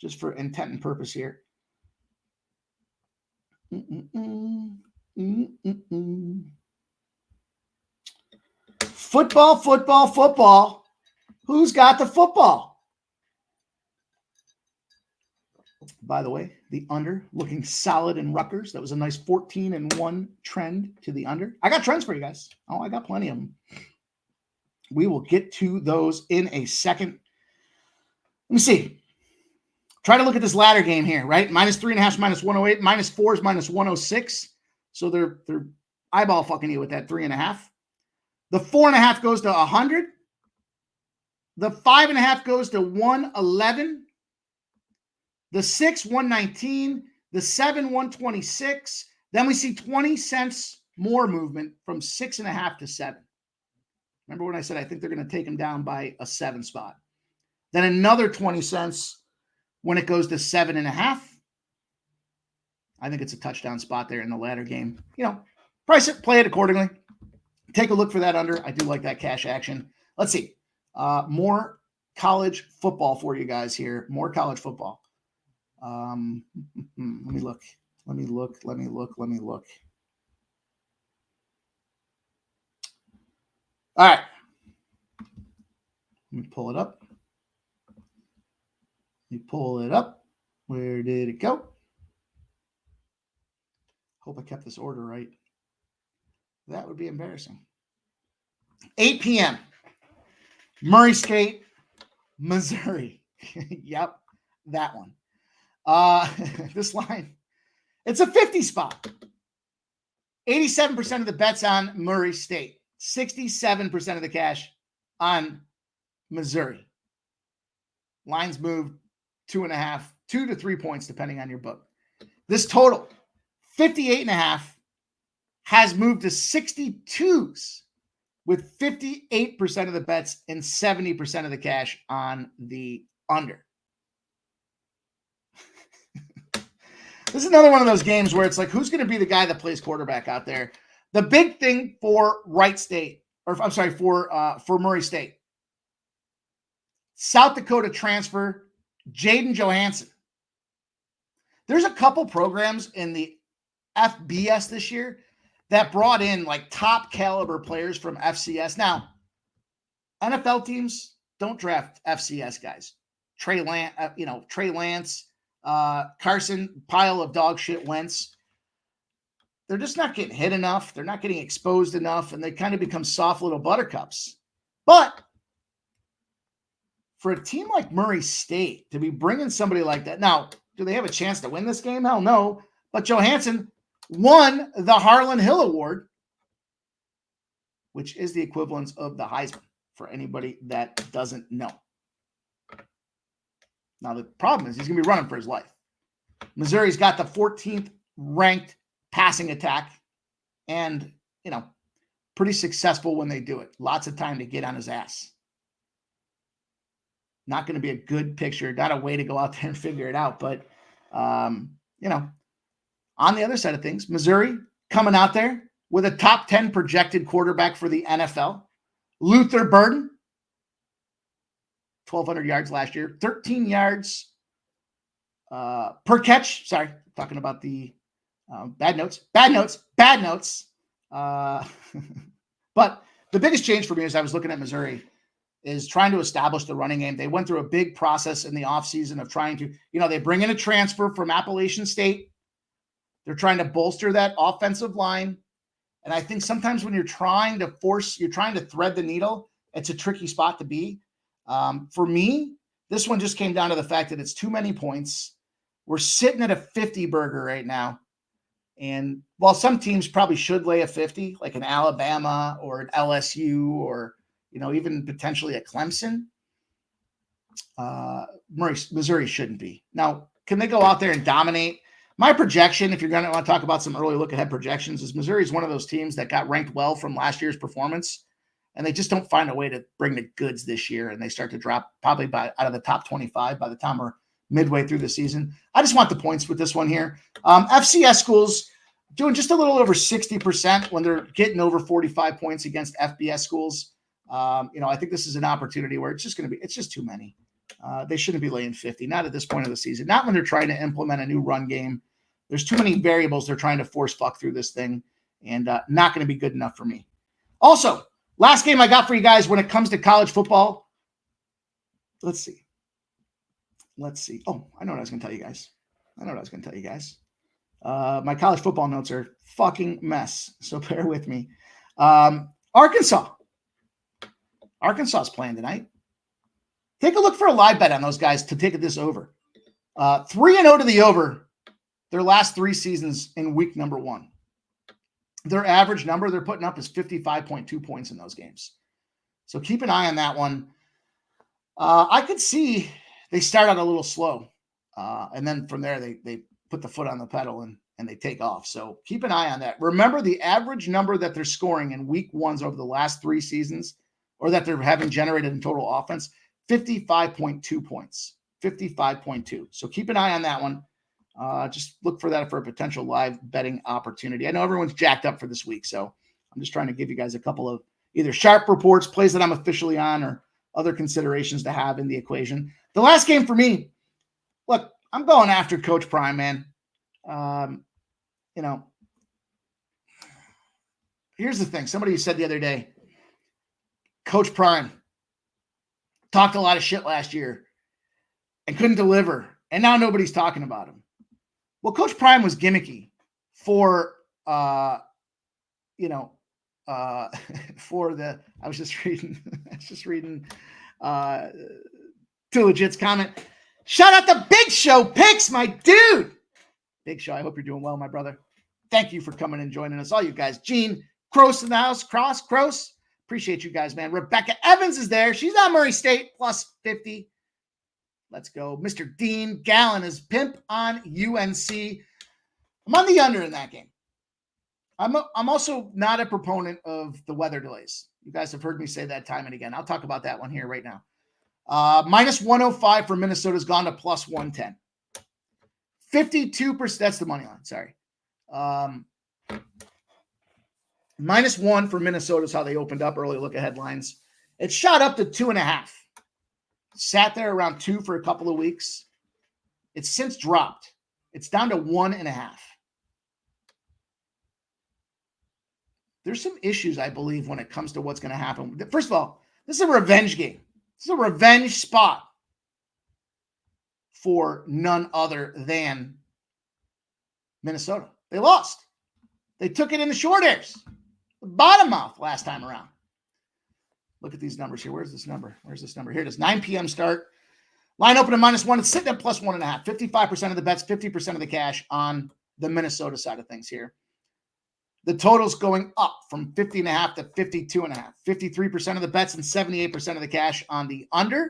just for intent and purpose here. Football. Who's got the football? By the way, the under looking solid in Rutgers. That was a nice 14-1 trend to the under. I got trends for you guys. Oh, I got plenty of them. We will get to those in a second. Let me see. Try to look at this ladder game here, right? -3.5, -108, -4 is -106. So they're eyeball fucking you with that 3.5. The 4.5 goes to 100. The 5.5 goes to 111. The 6, 119. The 7, 126. Then we see 20 cents more movement from 6.5 to 7. Remember when I said I think they're going to take them down by a 7 spot? Then another 20 cents when it goes to 7.5. I think it's a touchdown spot there in the latter game. Price it, play it accordingly. Take a look for that under. I do like that cash action. Let's see. More college football for you guys here. More college football. Let me look. Let me look. All right. Let me pull it up. Where did it go? Hope I kept this order right. That would be embarrassing. 8 p.m. Murray State, Missouri. Yep, that one. This line, it's a 50 spot. 87% of the bets on Murray State. 67% of the cash on Missouri. Lines moved 2.5, 2 to 3 points, depending on your book. This total, 58.5, has moved to 62s with 58% of the bets and 70% of the cash on the under. This is another one of those games where it's like, who's going to be the guy that plays quarterback out there? The big thing for for Murray State, South Dakota transfer, Jaden Johansson. There's a couple programs in the FBS this year that brought in like top caliber players from FCS. Now, NFL teams don't draft FCS guys. Trey Lance, Carson, pile of dog shit Wentz. They're just not getting hit enough. They're not getting exposed enough, and they kind of become soft little buttercups. But for a team like Murray State to be bringing somebody like that, now, do they have a chance to win this game? Hell no. But Johansson won the Harlan Hill Award, which is the equivalent of the Heisman for anybody that doesn't know. Now, the problem is he's going to be running for his life. Missouri's got the 14th ranked passing attack and, pretty successful when they do it. Lots of time to get on his ass. Not going to be a good picture, not a way to go out there and figure it out. But, on the other side of things, Missouri coming out there with a top 10 projected quarterback for the NFL. Luther Burden, 1,200 yards last year, 13 yards per catch. Sorry, talking about the bad notes. But the biggest change for me as I was looking at Missouri is trying to establish the running game. They went through a big process in the offseason of trying to, they bring in a transfer from Appalachian State. They're trying to bolster that offensive line. And I think sometimes when you're trying to thread the needle, it's a tricky spot to be. For me, this one just came down to the fact that it's too many points. We're sitting at a 50 burger right now. And while some teams probably should lay a 50, like an Alabama or an LSU or, even potentially a Clemson, Missouri shouldn't be. Now, can they go out there and dominate? My projection, if you're going to want to talk about some early look-ahead projections, is Missouri is one of those teams that got ranked well from last year's performance, and they just don't find a way to bring the goods this year, and they start to drop probably out of the top 25 by the time we're midway through the season. I just want the points with this one here. FCS schools doing just a little over 60% when they're getting over 45 points against FBS schools. I think this is an opportunity where it's just too many. They shouldn't be laying 50, not at this point of the season, not when they're trying to implement a new run game. There's too many variables they're trying to force fuck through this thing, and not going to be good enough for me. Also, last game I got for you guys when it comes to college football. Let's see. Oh, I know what I was going to tell you guys. My college football notes are fucking mess, so bear with me. Arkansas is playing tonight. Take a look for a live bet on those guys to take this over. 3-0 to the over their last 3 seasons in week number 1. Their average number they're putting up is 55.2 points in those games. So keep an eye on that one. I could see they start out a little slow. And then from there, they put the foot on the pedal and and they take off. So keep an eye on that. Remember, the average number that they're scoring in week ones over the last 3 seasons, or that they're having generated in total offense, 55.2 points. 55.2. So keep an eye on that one. Just look for that for a potential live betting opportunity. I know everyone's jacked up for this week, so I'm just trying to give you guys a couple of either sharp reports, plays that I'm officially on, or other considerations to have in the equation. The last game for me, look, I'm going after Coach Prime, man. Here's the thing. Somebody said the other day, Coach Prime talked a lot of shit last year and couldn't deliver, and now nobody's talking about him. Well, Coach Prime was gimmicky for, for the, I was just reading Too Legit's comment. Shout out to Big Show Picks, my dude. Big Show, I hope you're doing well, my brother. Thank you for coming and joining us, all you guys. Gene Cross in the house. Cross. Appreciate you guys, man. Rebecca Evans is there. She's on Murray State, plus 50. Let's go. Mr. Dean Gallen is pimp on UNC. I'm on the under in that game. I'm also not a proponent of the weather delays. You guys have heard me say that time and again. I'll talk about that one here right now. Minus 105 for Minnesota's gone to plus 110. 52%. That's the money line. Sorry. Minus 1 for Minnesota is how they opened up. Early look at headlines. It shot up to 2.5. Sat there around 2 for a couple of weeks. It's since dropped. It's down to 1.5. There's some issues, I believe, when it comes to what's going to happen. First of all, this is a revenge game. This is a revenge spot for none other than Minnesota. They lost. They took it in the short hairs. The bottom mouth last time around. Look at these numbers here. Where's this number? Here it is. 9 p.m. start. Line open at -1. It's sitting at plus 1.5. 55% of the bets, 50% of the cash on the Minnesota side of things here. The total's going up from 50.5 to 52.5. 53% of the bets and 78% of the cash on the under.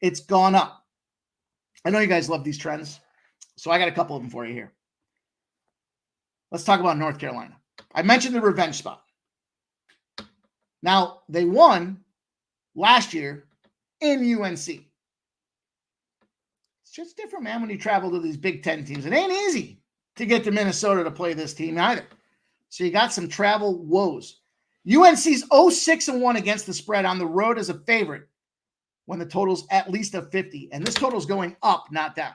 It's gone up. I know you guys love these trends, so I got a couple of them for you here. Let's talk about North Carolina. I mentioned the revenge spot. Now, they won last year in UNC. It's just different, man, when you travel to these Big Ten teams. It ain't easy to get to Minnesota to play this team either. So you got some travel woes. UNC's 0-6-1 against the spread on the road as a favorite when the total's at least a 50. And this total's going up, not down.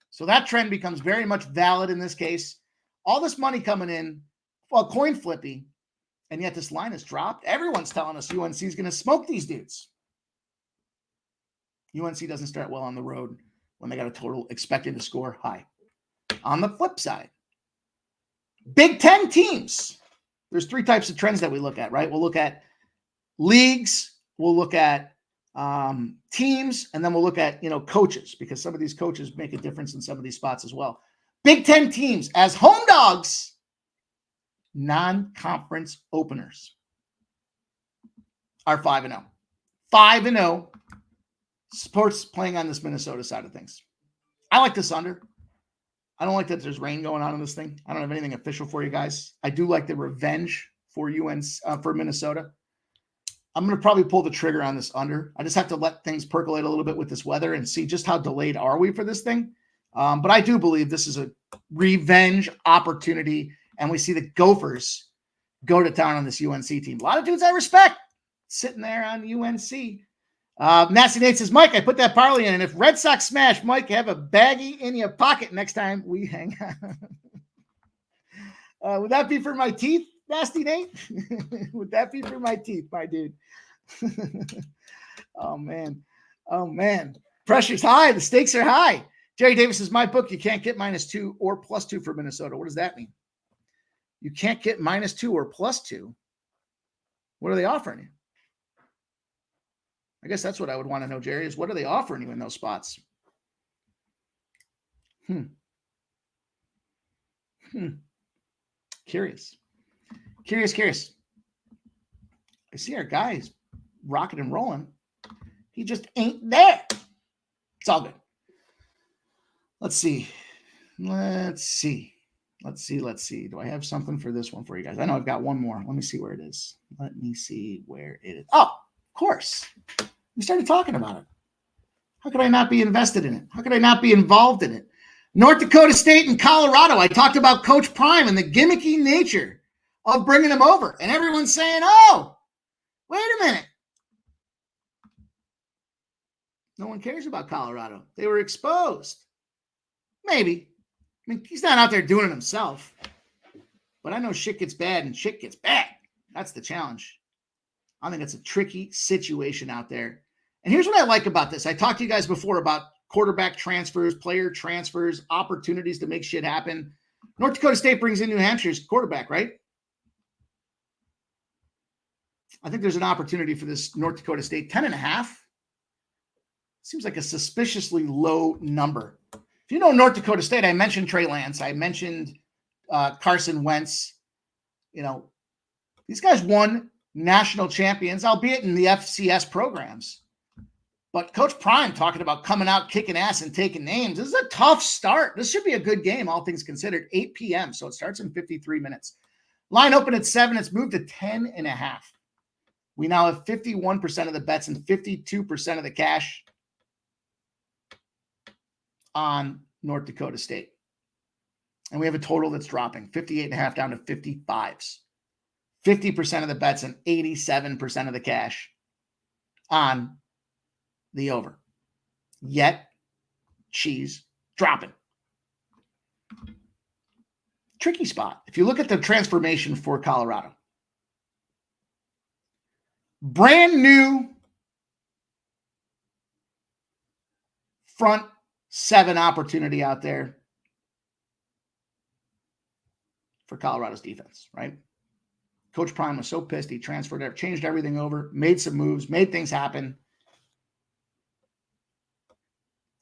So that trend becomes very much valid in this case. All this money coming in, well, coin flippy, and yet this line has dropped. Everyone's telling us UNC is going to smoke these dudes. UNC doesn't start well on the road when they got a total expected to score high. On the flip side, Big Ten teams. There's 3 types of trends that we look at, right? We'll look at leagues, we'll look at teams, and then we'll look at, coaches, because some of these coaches make a difference in some of these spots as well. Big Ten teams as home dogs, non-conference openers are 5-0. 5-0 sports playing on this Minnesota side of things. I like this under. I don't like that there's rain going on in this thing. I don't have anything official for you guys. I do like the revenge for for Minnesota. I'm going to probably pull the trigger on this under. I just have to let things percolate a little bit with this weather and see just how delayed are we for this thing. But I do believe this is a revenge opportunity, and we see the Gophers go to town on this UNC team. A lot of dudes I respect sitting there on UNC. Nasty Nate says, Mike, I put that parlay in, and if Red Sox smash, Mike, have a baggie in your pocket next time we hang out. Would that be for my teeth, Nasty Nate? Would that be for my teeth, my dude? Oh, man. Pressure's high. The stakes are high. Jerry Davis says, my book, you can't get -2 or +2 for Minnesota. What does that mean? You can't get -2 or +2. What are they offering you? I guess that's what I would want to know, Jerry, is what are they offering you in those spots? Curious. I see our guys rocking and rolling. He just ain't there. It's all good. Let's see. Let's see. Do I have something for this one for you guys? I know I've got one more. Let me see where it is. Oh, of course. We started talking about it. How could I not be invested in it? How could I not be involved in it? North Dakota State and Colorado. I talked about Coach Prime and the gimmicky nature of bringing him over. And everyone's saying, oh, wait a minute. No one cares about Colorado. They were exposed. Maybe. I mean, he's not out there doing it himself. But I know shit gets bad and shit gets bad. That's the challenge. I think it's a tricky situation out there. And here's what I like about this. I talked to you guys before about quarterback transfers, player transfers, opportunities to make shit happen. North Dakota State brings in New Hampshire's quarterback, right? I think there's an opportunity for this North Dakota State. 10.5. Seems like a suspiciously low number. If you know North Dakota State, I mentioned Trey Lance. I mentioned Carson Wentz. You know, these guys won national champions, albeit in the FCS programs. But Coach Prime talking about coming out, kicking ass, and taking names. This is a tough start. This should be a good game, all things considered. 8 p.m., so it starts in 53 minutes. Line open at 7. It's moved to 10.5. We now have 51% of the bets and 52% of the cash on North Dakota State. And we have a total that's dropping 58.5 down to 55s. 50% of the bets and 87% of the cash on the over. Yet, cheese dropping. Tricky spot. If you look at the transformation for Colorado, brand new front 7 opportunity out there for Colorado's defense, right? Coach Prime was so pissed. He transferred, changed everything over, made some moves, made things happen.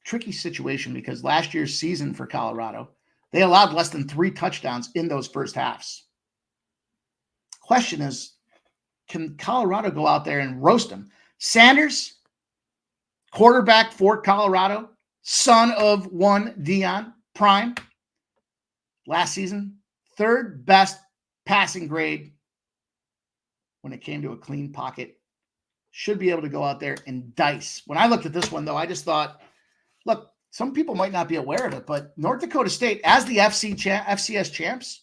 Tricky situation because last year's season for Colorado, they allowed less than 3 touchdowns in those first halves. Question is, can Colorado go out there and roast them? Sanders, quarterback for Colorado, son of one Dion Prime, last season, 3rd best passing grade when it came to a clean pocket. Should be able to go out there and dice. When I looked at this one, though, I just thought, look, some people might not be aware of it, but North Dakota State, as the FCS champs,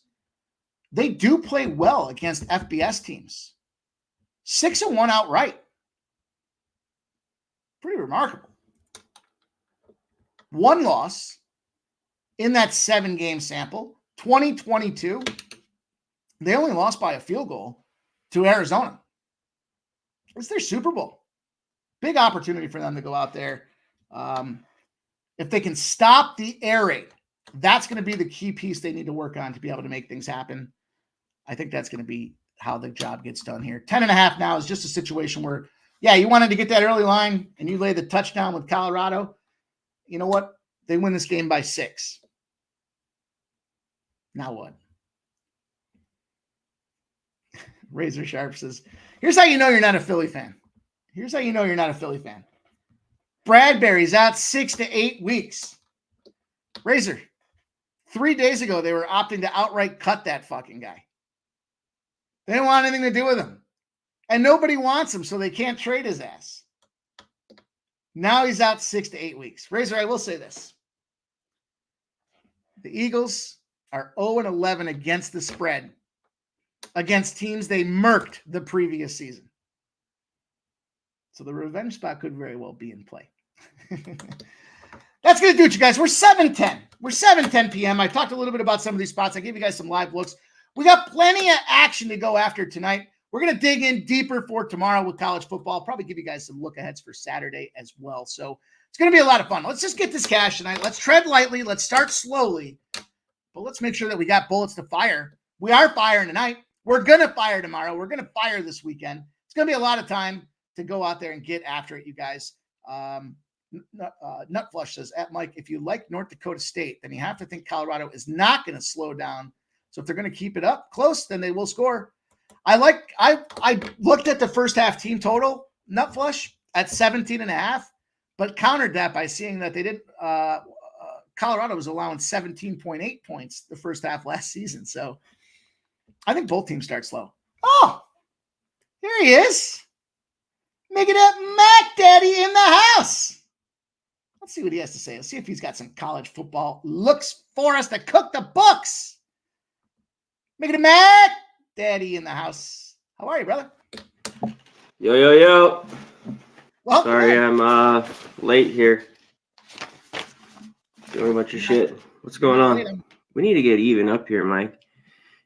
they do play well against FBS teams. 6-1 outright. Pretty remarkable. 1 loss in that 7-game sample. 2022, they only lost by a field goal to Arizona. It's their Super Bowl. Big opportunity for them to go out there. If they can stop the air raid, that's going to be the key piece they need to work on to be able to make things happen. I think that's going to be how the job gets done here. 10.5 now is just a situation where, yeah, you wanted to get that early line and you lay the touchdown with Colorado. You know what? They win this game by 6. Now what? Razor Sharp says, here's how you know you're not a Philly fan. Here's how you know you're not a Philly fan. Bradbury's out 6 to 8 weeks. Razor, 3 days ago, they were opting to outright cut that fucking guy. They didn't want anything to do with him. And nobody wants him, so they can't trade his ass. Now he's out 6 to 8 weeks. Razor, I will say this. The Eagles are 0-11 against the spread against teams they murked the previous season. So the revenge spot could very well be in play. That's going to do it, you guys. We're 7:10. We're 7:10 p.m. I talked a little bit about some of these spots. I gave you guys some live looks. We got plenty of action to go after tonight. We're going to dig in deeper for tomorrow with college football. I'll probably give you guys some look aheads for Saturday as well. So it's going to be a lot of fun. Let's just get this cash tonight. Let's tread lightly. Let's start slowly. But let's make sure that we got bullets to fire. We are firing tonight. We're going to fire tomorrow. We're going to fire this weekend. It's going to be a lot of time to go out there and get after it, you guys. Nutflush says, at Mike, if you like North Dakota State, then you have to think Colorado is not going to slow down. So if they're going to keep it up close, then they will score. I looked at the first half team total, Nutflush, at 17.5, but countered that by seeing that they didn't Colorado was allowing 17.8 points the first half last season. So I think both teams start slow. Oh, there he is. Making up Mac Daddy in the house. Let's see what he has to say. Let's see if he's got some college football looks for us to cook the books. Making it Mac Daddy in the house. How are you, brother? Yo. Well, sorry, I'm late here. Doing a bunch of shit. What's going on? We need to get even up here, Mike.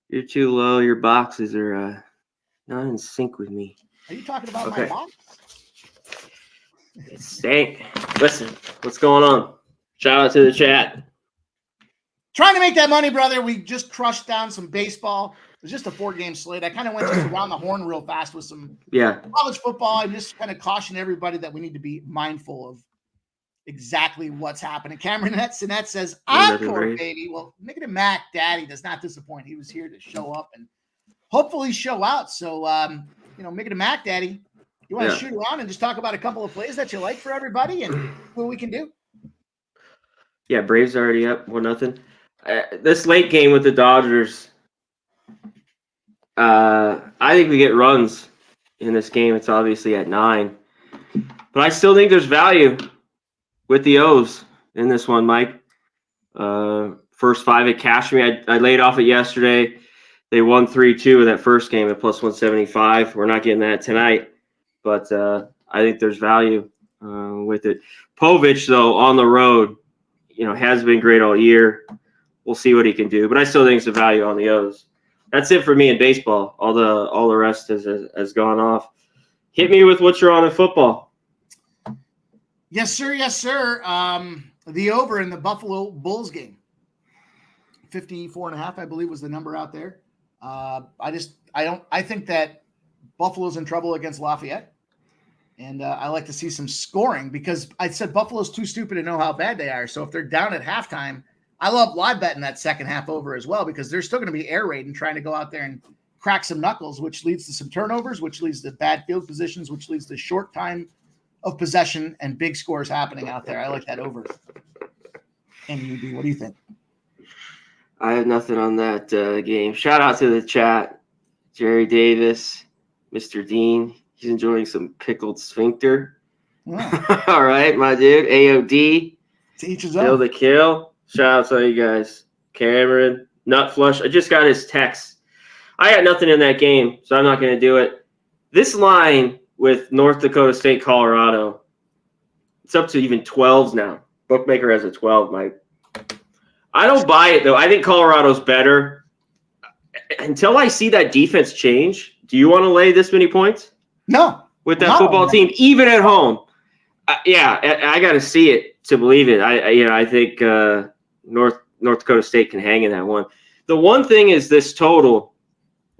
You're too low. Your boxes are not in sync with me. Are you talking about my box? It stank. Listen, what's going on? Shout out to the chat. Trying to make that money, brother. We just crushed down some baseball. It was just a 4-game slate. I kind of went just around the horn real fast with some college football. I just kind of caution everybody that we need to be mindful of exactly what's happening. Cameron Sinet says, Encore, baby. Well, making it Mac Daddy does not disappoint. He was here to show up and hopefully show out. So, making it Mac Daddy. You want to shoot around and just talk about a couple of plays that you like for everybody and what we can do? Yeah, Braves already up 1-0. This late game with the Dodgers, I think we get runs in this game. It's obviously at 9. But I still think there's value with the O's in this one, Mike. First 5 at cashed me. I laid off it yesterday. They won 3-2 in that first game at plus 175. We're not getting that tonight. But I think there's value with it. Povich, though, on the road, has been great all year. We'll see what he can do. But I still think it's a value on the O's. That's it for me in baseball. All the rest has gone off. Hit me with what you're on in football. Yes, sir. Yes, sir. The over in the Buffalo Bulls game. 54.5, I believe, was the number out there. I think that Buffalo's in trouble against Lafayette. And I like to see some scoring because I said Buffalo's too stupid to know how bad they are. So if they're down at halftime, I love live betting that second half over as well because they're still going to be air raiding, trying to go out there and crack some knuckles, which leads to some turnovers, which leads to bad field positions, which leads to short time of possession and big scores happening out there. I like that over. MUB, what do you think? I have nothing on that game. Shout out to the chat. Jerry Davis, Mr. Dean. He's enjoying some pickled sphincter. Yeah. All right, my dude. AOD. Teach his own. Kill the kill. Shout out to you guys. Cameron. Nut flush. I just got his text. I got nothing in that game, so I'm not going to do it. This line with North Dakota State, Colorado, it's up to even 12s now. Bookmaker has a 12, Mike. I don't buy it, though. I think Colorado's better. Until I see that defense change, do you want to lay this many points? No. With that football team, even at home. I got to see it to believe it. I think North Dakota State can hang in that one. The one thing is this total.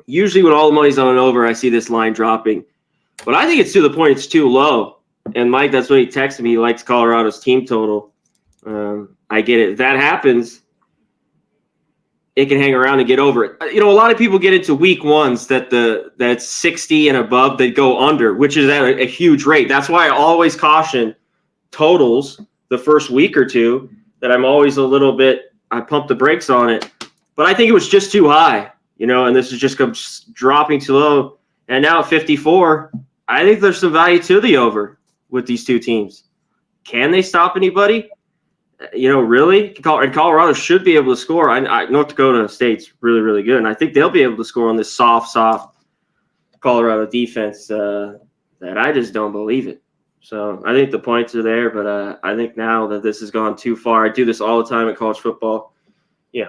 Usually when all the money's on and over, I see this line dropping. But I think it's to the point it's too low. And Mike, that's what he texted me. He likes Colorado's team total. I get it. If that happens, it can hang around and get over it. A lot of people get into week ones that's 60 and above, they go under, which is at a huge rate. That's why I always caution totals the first week or two that I'm always a little bit, I pump the brakes on it. But I think it was just too high, and this is just dropping too low. And now at 54, I think there's some value to the over with these two teams. Can they stop anybody? Really? And Colorado should be able to score. North Dakota State's really, really good. And I think they'll be able to score on this soft Colorado defense that I just don't believe it. So I think the points are there, but I think now that this has gone too far, I do this all the time in college football. It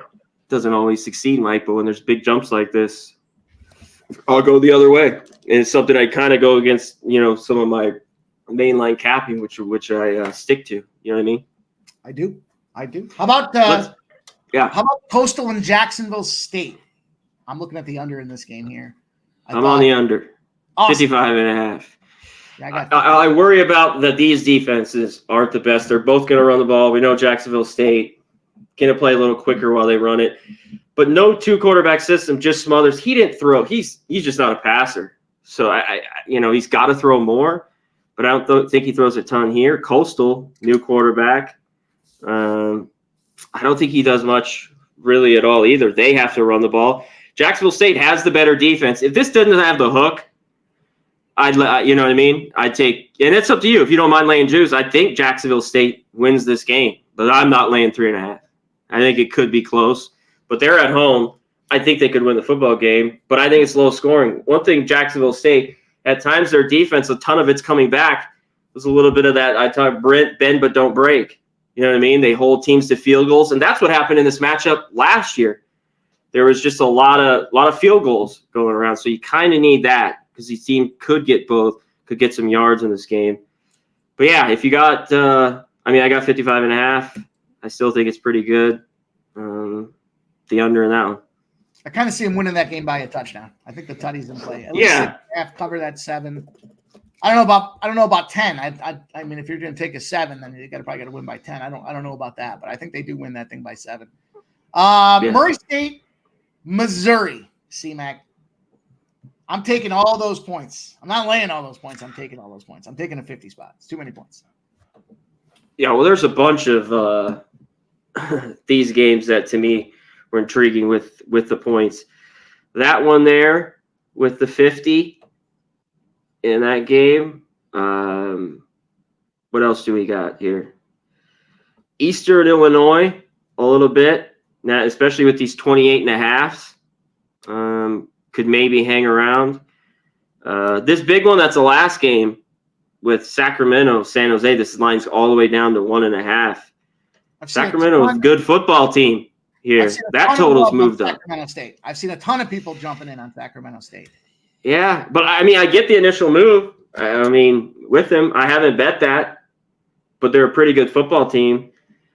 doesn't always succeed, Mike, but when there's big jumps like this, I'll go the other way. And it's something I kind of go against, some of my mainline capping, which I stick to. You know what I mean? I do. How about Coastal and Jacksonville State? I'm looking at the under in this game here. I'm on the under. Awesome. 55.5. Yeah, I worry about that these defenses aren't the best. They're both going to run the ball. We know Jacksonville State going to play a little quicker while they run it. But no 2-quarterback system, just Smothers. He didn't throw. He's just not a passer. So, he's got to throw more. But I don't think he throws a ton here. Coastal, new quarterback. I don't think he does much really at all either. They have to run the ball. Jacksonville State has the better defense. If this doesn't have the hook, you know what I mean? I'd take, and it's up to you if you don't mind laying juice. I think Jacksonville State wins this game, but I'm not laying 3.5. I think it could be close, but they're at home. I think they could win the football game, but I think it's low scoring. One thing, Jacksonville State, at times their defense, a ton of it's coming back. There's a little bit of that. I talk bend but don't break. You know what I mean? They hold teams to field goals, and that's what happened in this matchup last year. There was just a lot of field goals going around, so you kind of need that because the team could get both, could get some yards in this game. But yeah, if you got, I got 55.5. I still think it's pretty good. The under in that one. I kind of see him winning that game by a touchdown. I think the tutty's in play. At least cover that 7. I don't know about 10. I mean, if you're going to take a 7, then you probably got to win by 10. I don't know about that, but I think they do win that thing by 7. Murray State, Missouri, CMAC. I'm taking all those points. I'm not laying all those points. I'm taking all those points. I'm taking a 50 spot. It's too many points. Yeah, well, there's a bunch of these games that to me were intriguing with the points. That one there with the 50 in that game. What else do we got here? Eastern Illinois, a little bit. Now, especially with these 28.5s, could maybe hang around. This big one, that's the last game with Sacramento, San Jose. This line's all the way down to 1.5. Sacramento is a good football team here. That total's moved up. Sacramento State. I've seen a ton of people jumping in on Sacramento State. Yeah, but I mean, I get the initial move. I mean, with them, I haven't bet that, but they're a pretty good football team.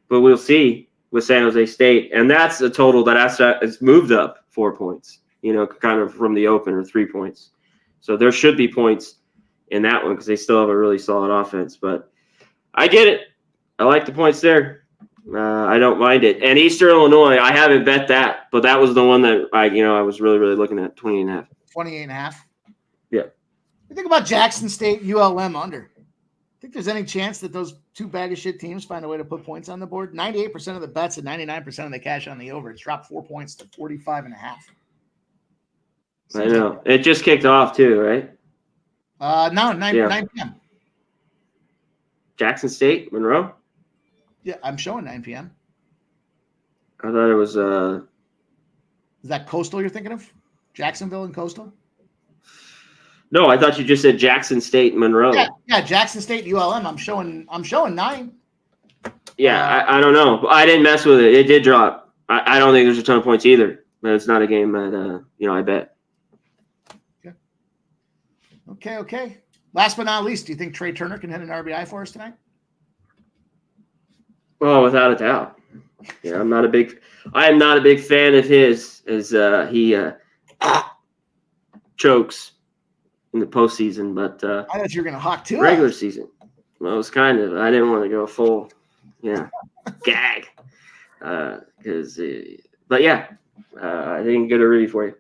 But we'll see with San Jose State, and that's a total that has moved up 4 points. You know, kind of from the open, or 3 points. So there should be points in that one because they still have a really solid offense. But I get it. I like the points there. I don't mind it. And Eastern Illinois, I haven't bet that, but that was the one that I was really, really looking at, 28.5. 28.5. Yeah. You think about Jackson State, ULM under. Think there's any chance that those two bag of shit teams find a way to put points on the board? 98% of the bets and 99% of the cash on the over. It's dropped 4 points to 45.5. I know. It just kicked off too, right? No, 9 p.m. Jackson State, Monroe? Yeah, I'm showing 9 p.m. I thought it was Is that Coastal you're thinking of? Jacksonville and Coastal? No, I thought you just said Jackson State, Monroe. Yeah, Jackson State, ULM. I'm showing 9. Yeah, I don't know. I didn't mess with it. It did drop. I don't think there's a ton of points either. But it's not a game that I bet. Okay. Last but not least, do you think Trey Turner can hit an RBI for us tonight? Well, without a doubt. Yeah, I am not a big fan of his as he chokes in the postseason, but I thought you were going to hawk too. Regular season. Well, it was kind of. I didn't want to go full, gag. But yeah, I didn't get a review for you.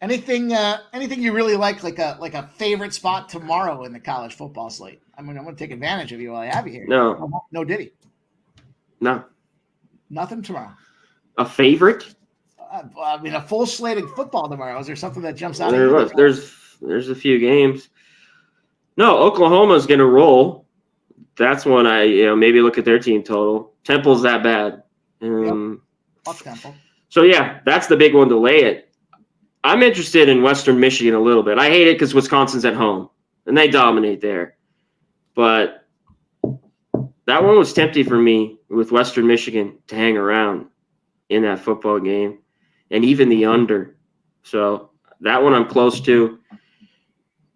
Anything you really like a favorite spot tomorrow in the college football slate? I mean, I'm going to take advantage of you while I have you here. No Diddy. No. Nothing tomorrow. A favorite? I mean, a full slate of football tomorrow. Is there something that jumps out? There's a few games. No, Oklahoma's going to roll. That's one I maybe look at their team total. Temple's that bad. Fuck Temple. So yeah, that's the big one to lay it. I'm interested in Western Michigan a little bit. I hate it because Wisconsin's at home and they dominate there. But that one was tempting for me with Western Michigan to hang around in that football game and even the under. So that one I'm close to.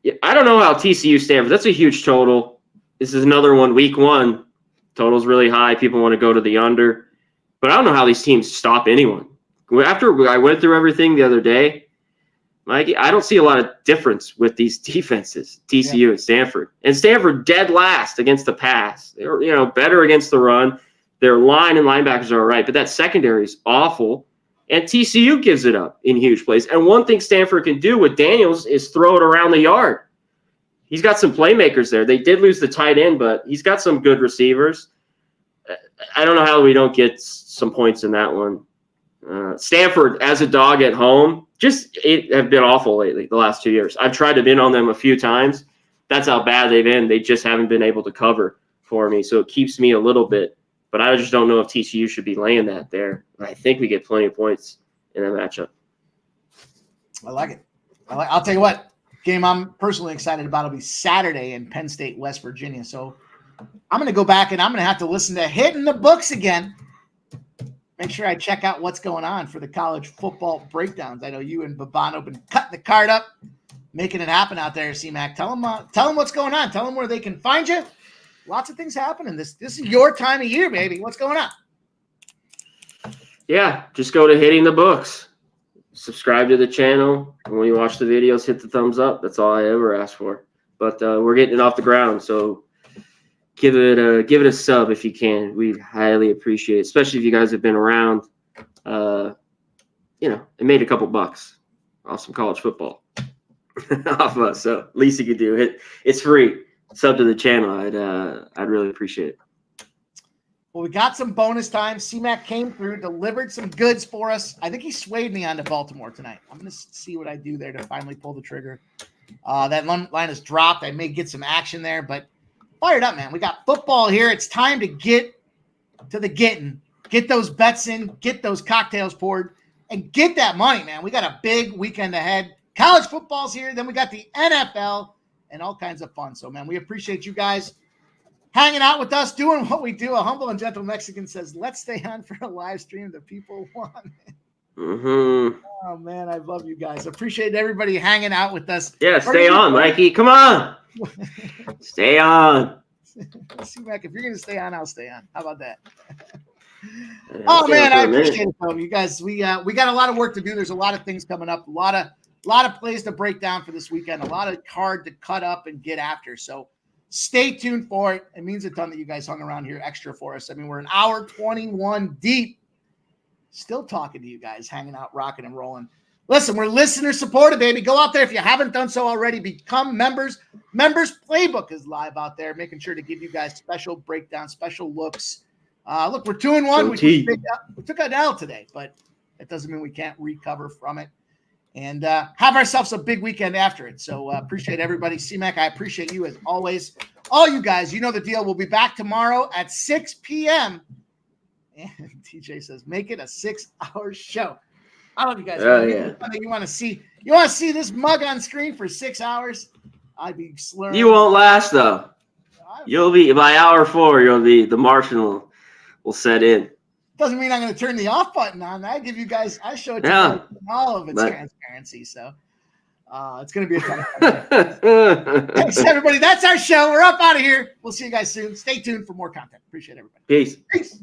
Yeah, I don't know how TCU Stanford. That's a huge total. This is another one, week 1. Total's really high. People want to go to the under. But I don't know how these teams stop anyone. After I went through everything the other day, Mikey, I don't see a lot of difference with these defenses, TCU and Stanford. And Stanford dead last against the pass. They're better against the run. Their line and linebackers are all right, but that secondary is awful. And TCU gives it up in huge plays. And one thing Stanford can do with Daniels is throw it around the yard. He's got some playmakers there. They did lose the tight end, but he's got some good receivers. I don't know how we don't get some points in that one. Stanford, as a dog at home, have been awful lately the last 2 years. I've tried to bet on them a few times. That's how bad they've been. They just haven't been able to cover for me, so it keeps me a little bit. But I just don't know if TCU should be laying that there. I think we get plenty of points in that matchup. I like it. I'll tell you what, game I'm personally excited about will be Saturday in Penn State, West Virginia. So I'm going to go back and I'm going to have to listen to Hitting the Books again. Make sure I check out what's going on for the college football breakdowns. I know you and Babano have been cutting the card up, making it happen out there, C-Mac. Tell them what's going on. Tell them where they can find you. Lots of things happening. This is your time of year, baby. What's going on? Yeah, just go to Hitting the Books. Subscribe to the channel. And when you watch the videos, hit the thumbs up. That's all I ever ask for. But we're getting it off the ground, so give it a sub if you can. We highly appreciate it, especially if you guys have been around. And made a couple bucks off some college football off us. So least you could do. It's free. Sub to the channel. I'd really appreciate it. Well, we got some bonus time. C-Mac came through, delivered some goods for us. I think he swayed me on to Baltimore tonight. I'm going to see what I do there to finally pull the trigger. That line is dropped. I may get some action there, but fired up, man. We got football here. It's time to get to the getting. Get those bets in, get those cocktails poured, and get that money, man. We got a big weekend ahead. College football's here. Then we got the NFL and all kinds of fun. So, man, we appreciate you guys hanging out with us, doing what we do. A humble and gentle Mexican says, let's stay on for a live stream. The people want it. Mm-hmm. Oh, man, I love you guys. Appreciate everybody hanging out with us. Yeah, stay on, Mikey. Come on. Stay on. C-Mac, if you're going to stay on, I'll stay on. How about that? Oh, man, I appreciate it, though. You guys, we got a lot of work to do. There's a lot of things coming up, a lot of plays to break down for this weekend, a lot of card to cut up and get after. So stay tuned for it. It means a ton that you guys hung around here extra for us. I mean, we're an hour 21 deep, still talking to you guys, hanging out, rocking and rolling. Listen, we're listener supported, baby. Go out there if you haven't done so already. Become members. Members Playbook is live out there, making sure to give you guys special breakdowns, special looks. Look, we're 2-1. We took an L today, but that doesn't mean we can't recover from it and have ourselves a big weekend after it. So appreciate everybody. C-Mac, I appreciate you as always. All you guys, you know the deal. We'll be back tomorrow at 6 p.m. And TJ says, make it a 6-hour show. I love you guys. Yeah. You want to see this mug on screen for 6 hours? I'd be slurring. You won't last though. You'll be by hour 4. The Martian will set in. Doesn't mean I'm going to turn the off button on. I show it to you in all of its transparency. So it's going to be a ton of fun. Thanks, everybody. That's our show. We're up out of here. We'll see you guys soon. Stay tuned for more content. Appreciate everybody. Peace. Peace.